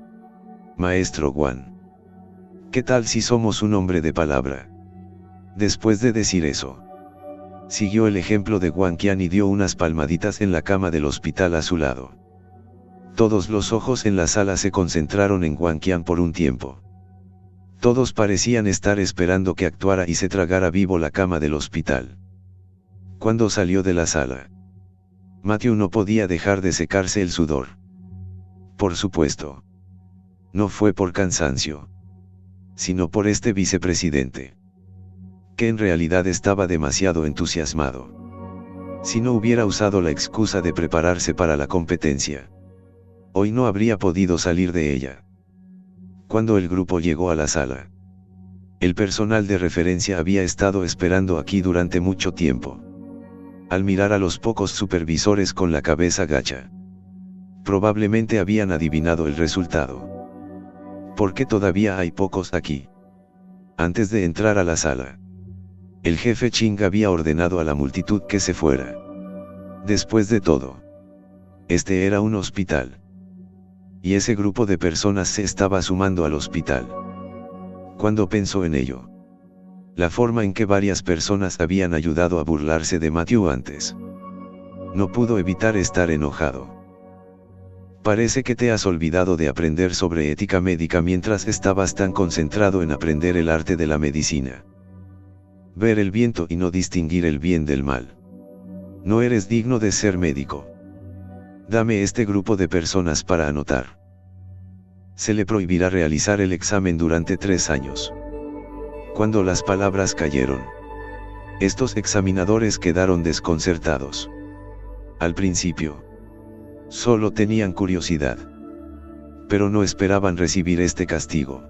Maestro Wang, ¿qué tal si somos un hombre de palabra? Después de decir eso, siguió el ejemplo de Wang Qian y dio unas palmaditas en la cama del hospital a su lado. Todos los ojos en la sala se concentraron en Wang Qian por un tiempo. Todos parecían estar esperando que actuara y se tragara vivo la cama del hospital. Cuando salió de la sala, Matthew no podía dejar de secarse el sudor. Por supuesto, no fue por cansancio, sino por este vicepresidente, que en realidad estaba demasiado entusiasmado. Si no hubiera usado la excusa de prepararse para la competencia, hoy no habría podido salir de ella. Cuando el grupo llegó a la sala, el personal de referencia había estado esperando aquí durante mucho tiempo. al mirar a los pocos supervisores con la cabeza gacha. Probablemente habían adivinado el resultado. ¿Por qué todavía hay pocos aquí? Antes de entrar a la sala, el jefe Ching había ordenado a la multitud que se fuera. Después de todo, este era un hospital. Y ese grupo de personas se estaba sumando al hospital. Cuando pensó en ello, la forma en que varias personas habían ayudado a burlarse de Matthew antes, no pudo evitar estar enojado. Parece que te has olvidado de aprender sobre ética médica mientras estabas tan concentrado en aprender el arte de la medicina. Ver el viento y no distinguir el bien del mal. No eres digno de ser médico. Dame este grupo de personas para anotar. Se le prohibirá realizar el examen durante 3 años. Cuando las palabras cayeron, estos examinadores quedaron desconcertados. Al principio, solo tenían curiosidad. Pero no esperaban recibir este castigo.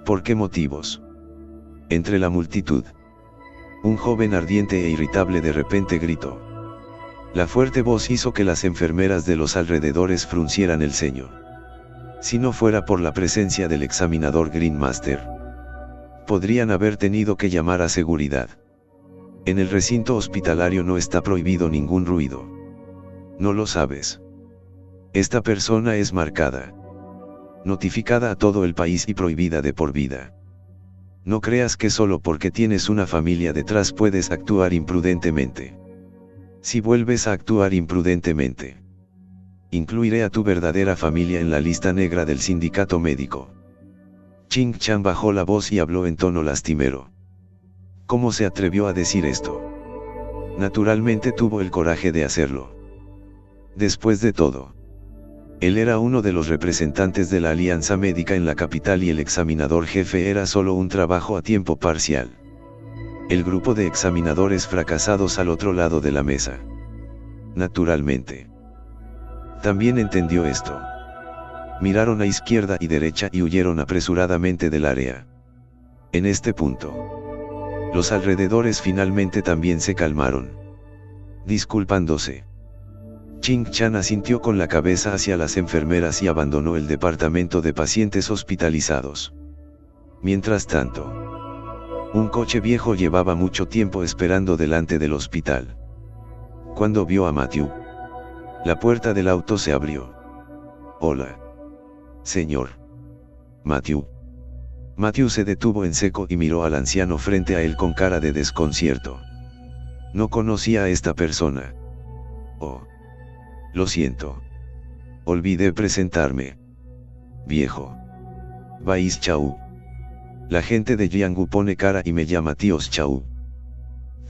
¿Por qué motivos? Entre la multitud, un joven ardiente e irritable de repente gritó. La fuerte voz hizo que las enfermeras de los alrededores fruncieran el ceño. Si no fuera por la presencia del examinador Greenmaster, podrían haber tenido que llamar a seguridad. En el recinto hospitalario no está prohibido ningún ruido. No lo sabes. Esta persona es marcada, notificada a todo el país y prohibida de por vida. No creas que solo porque tienes una familia detrás puedes actuar imprudentemente. Si vuelves a actuar imprudentemente, incluiré a tu verdadera familia en la lista negra del sindicato médico. Ching Chan bajó la voz y habló en tono lastimero. ¿Cómo se atrevió a decir esto? Naturalmente tuvo el coraje de hacerlo. Después de todo, él era uno de los representantes de la alianza médica en la capital y el examinador jefe era solo un trabajo a tiempo parcial. El grupo de examinadores fracasados al otro lado de la mesa. Naturalmente, también entendió esto. Miraron a izquierda y derecha y huyeron apresuradamente del área. En este punto, los alrededores finalmente también se calmaron. Disculpándose, Ching Chan asintió con la cabeza hacia las enfermeras y abandonó el departamento de pacientes hospitalizados. Mientras tanto, un coche viejo llevaba mucho tiempo esperando delante del hospital. Cuando vio a Matthew, la puerta del auto se abrió. Hola, señor. Matthew. Matthew se detuvo en seco y miró al anciano frente a él con cara de desconcierto. No conocía a esta persona. Oh. Lo siento. Olvidé presentarme. Viejo. Bais Chau. La gente de Jianghu pone cara y me llama tíos Chau.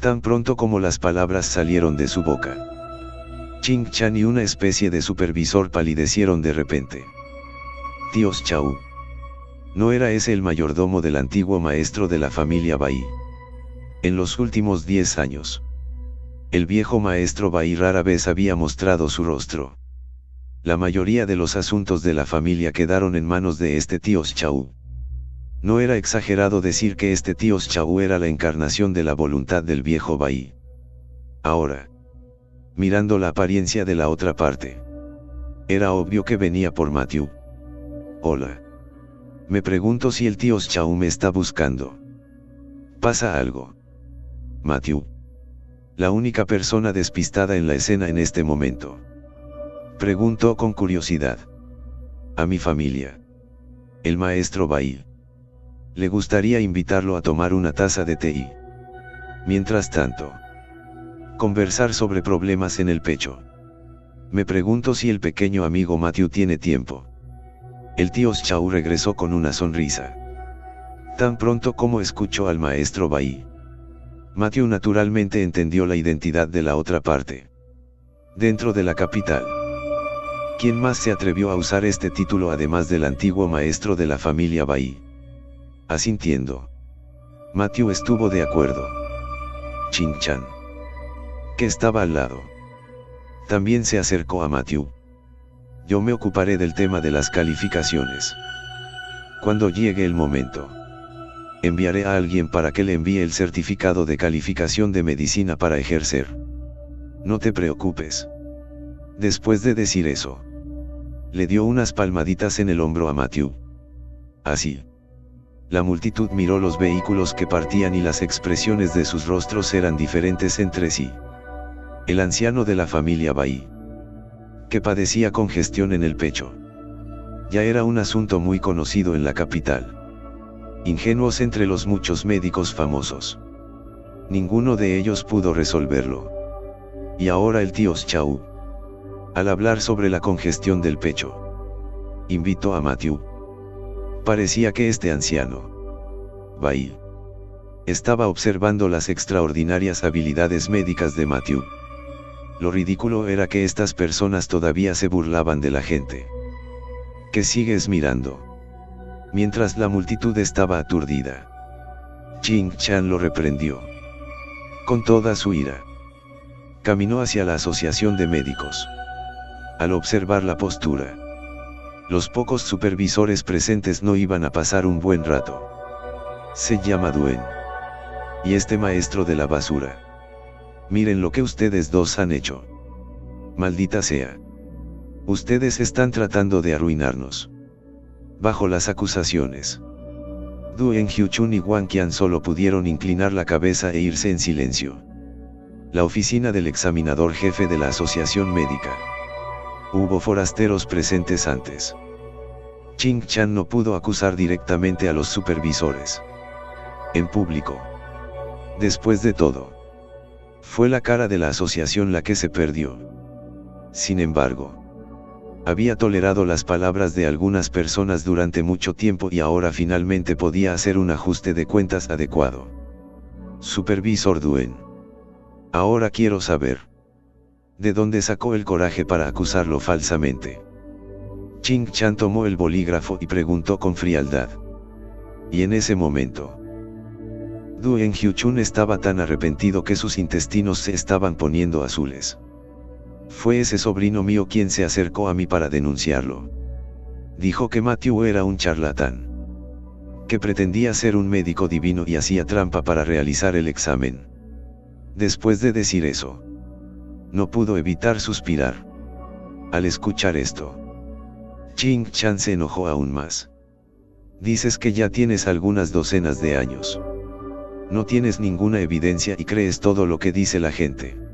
Tan pronto como las palabras salieron de su boca, Ching Chan y una especie de supervisor palidecieron de repente. Tíos Chau. ¿No era ese el mayordomo del antiguo maestro de la familia Bai? En los últimos 10 años, el viejo maestro Bai rara vez había mostrado su rostro. La mayoría de los asuntos de la familia quedaron en manos de este tíos Chau. No era exagerado decir que este tíos Chau era la encarnación de la voluntad del viejo Bai. Ahora, mirando la apariencia de la otra parte, era obvio que venía por Matthew. Hola. Me pregunto si el tíos Chau me está buscando. ¿Pasa algo? Matthew. La única persona despistada en la escena en este momento. Preguntó con curiosidad. A mi familia. El maestro Bai. Le gustaría invitarlo a tomar una taza de té. Mientras tanto, conversar sobre problemas en el pecho. Me pregunto si el pequeño amigo Matthew tiene tiempo. El tío Chau regresó con una sonrisa. Tan pronto como escuchó al maestro Bai, Matthew naturalmente entendió la identidad de la otra parte. Dentro de la capital, ¿quién más se atrevió a usar este título además del antiguo maestro de la familia Bai? Asintiendo, Matthew estuvo de acuerdo. Ching Chan, que estaba al lado, también se acercó a Matthew. Yo me ocuparé del tema de las calificaciones. Cuando llegue el momento, enviaré a alguien para que le envíe el certificado de calificación de medicina para ejercer. No te preocupes. Después de decir eso, le dio unas palmaditas en el hombro a Matthew. Así. La multitud miró los vehículos que partían y las expresiones de sus rostros eran diferentes entre sí. El anciano de la familia Bai, que padecía congestión en el pecho, ya era un asunto muy conocido en la capital. Ingenuos entre los muchos médicos famosos, ninguno de ellos pudo resolverlo. Y ahora el tío Chau, al hablar sobre la congestión del pecho, invitó a Matthew. Parecía que este anciano, Bai, estaba observando las extraordinarias habilidades médicas de Matthew. Lo ridículo era que estas personas todavía se burlaban de la gente. ¿Qué sigues mirando? Mientras la multitud estaba aturdida, Ching Chan lo reprendió con toda su ira. Caminó hacia la asociación de médicos. Al observar la postura, los pocos supervisores presentes no iban a pasar un buen rato. Se llama Duen. Y este maestro de la basura. Miren lo que ustedes dos han hecho. Maldita sea. Ustedes están tratando de arruinarnos. Bajo las acusaciones, Duen Hyuchun y Wang Qian solo pudieron inclinar la cabeza e irse en silencio. La oficina del examinador jefe de la asociación médica. Hubo forasteros presentes antes. Ching Chan no pudo acusar directamente a los supervisores en público. Después de todo, fue la cara de la asociación la que se perdió. Sin embargo, había tolerado las palabras de algunas personas durante mucho tiempo y ahora finalmente podía hacer un ajuste de cuentas adecuado. Supervisor Duen. Ahora quiero saber, ¿de dónde sacó el coraje para acusarlo falsamente? Ching Chan tomó el bolígrafo y preguntó con frialdad. Y en ese momento, Duen Hyuchun estaba tan arrepentido que sus intestinos se estaban poniendo azules. Fue ese sobrino mío quien se acercó a mí para denunciarlo. Dijo que Matthew era un charlatán, que pretendía ser un médico divino y hacía trampa para realizar el examen. Después de decir eso, no pudo evitar suspirar. Al escuchar esto, Ching Chan se enojó aún más. Dices que ya tienes algunas docenas de años. No tienes ninguna evidencia y crees todo lo que dice la gente.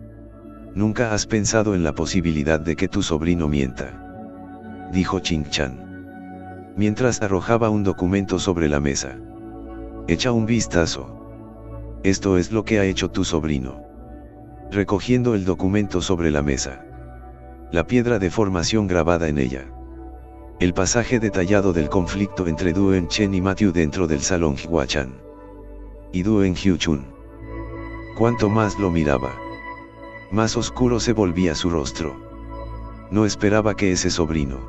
Nunca has pensado en la posibilidad de que tu sobrino mienta, dijo Ching Chan, mientras arrojaba un documento sobre la mesa. Echa un vistazo. Esto es lo que ha hecho tu sobrino. Recogiendo el documento sobre la mesa, la piedra de formación grabada en ella, el pasaje detallado del conflicto entre Duen Chen y Matthew dentro del salón Huachan y Duen Hyuchun. Cuanto más lo miraba, más oscuro se volvía su rostro. No esperaba que ese sobrino,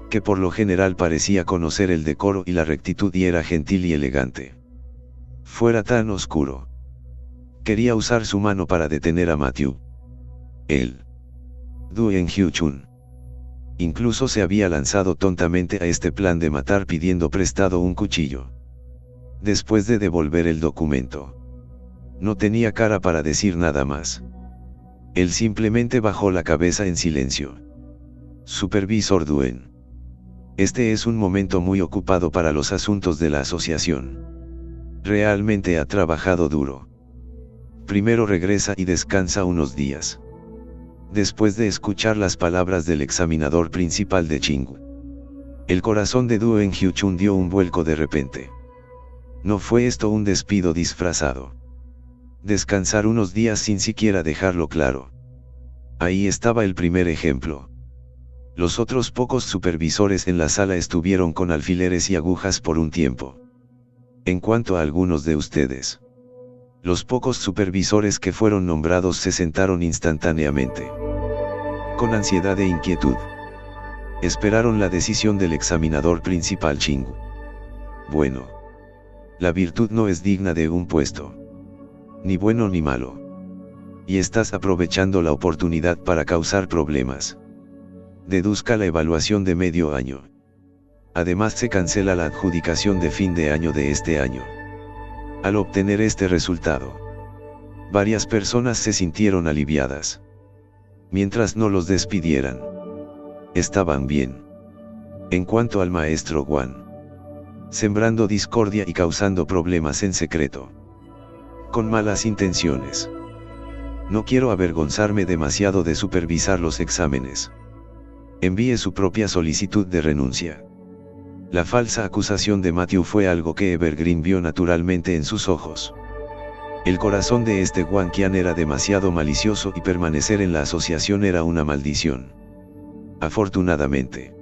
que por lo general parecía conocer el decoro y la rectitud y era gentil y elegante, fuera tan oscuro. Quería usar su mano para detener a Matthew. Él, Duen Hyuchun, incluso se había lanzado tontamente a este plan de matar pidiendo prestado un cuchillo. Después de devolver el documento, no tenía cara para decir nada más. Él simplemente bajó la cabeza en silencio. Supervisor Duen. Este es un momento muy ocupado para los asuntos de la asociación. Realmente ha trabajado duro. Primero regresa y descansa unos días. Después de escuchar las palabras del examinador principal de Ching, el corazón de Duen Hyuchun dio un vuelco de repente. No fue esto un despido disfrazado. Descansar unos días sin siquiera dejarlo claro. Ahí estaba el primer ejemplo. Los otros pocos supervisores en la sala estuvieron con alfileres y agujas por un tiempo. En cuanto a algunos de ustedes, los pocos supervisores que fueron nombrados se sentaron instantáneamente. Con ansiedad e inquietud, esperaron la decisión del examinador principal Ching. Bueno, la virtud no es digna de un puesto, ni bueno ni malo. Y estás aprovechando la oportunidad para causar problemas. Deduzca la evaluación de medio año. Además se cancela la adjudicación de fin de año de este año. Al obtener este resultado, Varias personas se sintieron aliviadas. Mientras no los despidieran, estaban bien. En cuanto al maestro Guan, sembrando discordia y causando problemas en secreto, con malas intenciones. No quiero avergonzarme demasiado de supervisar los exámenes. Envíe su propia solicitud de renuncia. La falsa acusación de Matthew fue algo que Evergreen vio naturalmente en sus ojos. El corazón de este Guan Qian era demasiado malicioso y permanecer en la asociación era una maldición. Afortunadamente,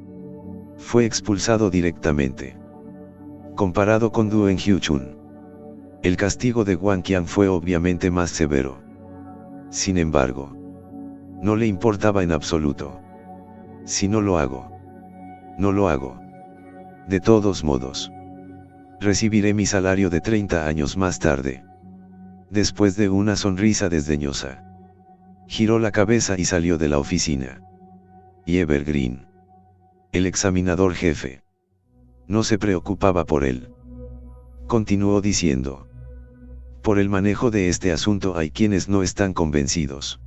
fue expulsado directamente. Comparado con Duen Hyuchun, el castigo de Guan Qian fue obviamente más severo. Sin embargo, no le importaba en absoluto. Si no lo hago, no lo hago. De todos modos, recibiré mi salario de 30 años más tarde. Después de una sonrisa desdeñosa, giró la cabeza y salió de la oficina. Y Evergreen, el examinador jefe, no se preocupaba por él. Continuó diciendo: por el manejo de este asunto hay quienes no están convencidos.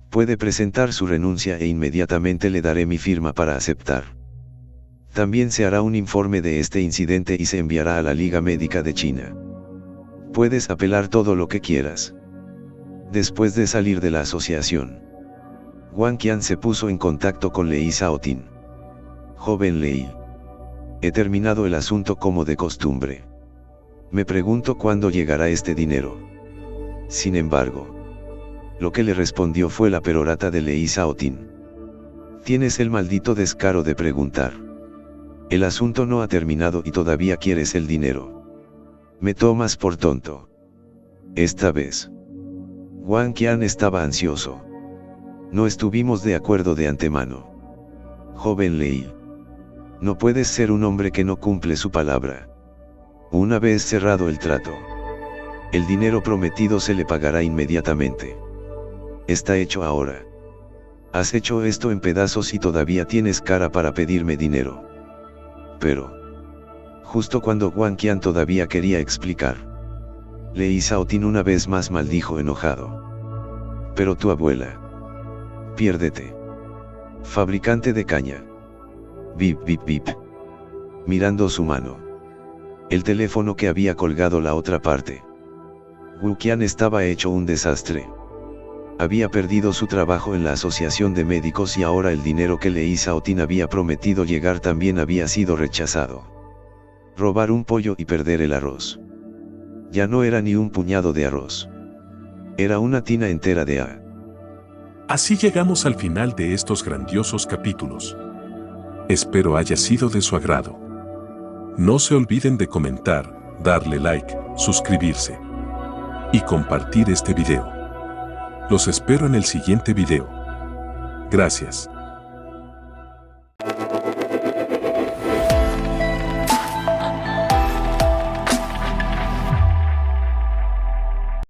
Puede presentar su renuncia e inmediatamente le daré mi firma para aceptar. También se hará un informe de este incidente y se enviará a la Liga Médica de China. Puedes apelar todo lo que quieras. Después de salir de la asociación, Guan Qian se puso en contacto con Lei Shaotin. Joven Lei, he terminado el asunto como de costumbre. Me pregunto cuándo llegará este dinero. Sin embargo, lo que le respondió fue la perorata de Lei Shaotin. Tienes el maldito descaro de preguntar. El asunto no ha terminado y todavía quieres el dinero. Me tomas por tonto. Esta vez, Guan Qian estaba ansioso. No estuvimos de acuerdo de antemano. Joven Lei, no puedes ser un hombre que no cumple su palabra. Una vez cerrado el trato, el dinero prometido se le pagará inmediatamente. Está hecho ahora. Has hecho esto en pedazos y todavía tienes cara para pedirme dinero. Pero, justo cuando Guan Qian todavía quería explicar, Lei Shaotin una vez más maldijo enojado. Pero tu abuela. Piérdete. Fabricante de caña. Bip bip bip. Mirando su mano. El teléfono que había colgado la otra parte. Wu Qian estaba hecho un desastre. Había perdido su trabajo en la asociación de médicos y ahora el dinero que Lei Shaotin había prometido llegar también había sido rechazado. Robar un pollo y perder el arroz. Ya no era ni un puñado de arroz. Era una tina entera de A.
Así llegamos al final de estos grandiosos capítulos. Espero haya sido de su agrado. No se olviden de comentar, darle like, suscribirse y compartir este video. Los espero en el siguiente video. Gracias.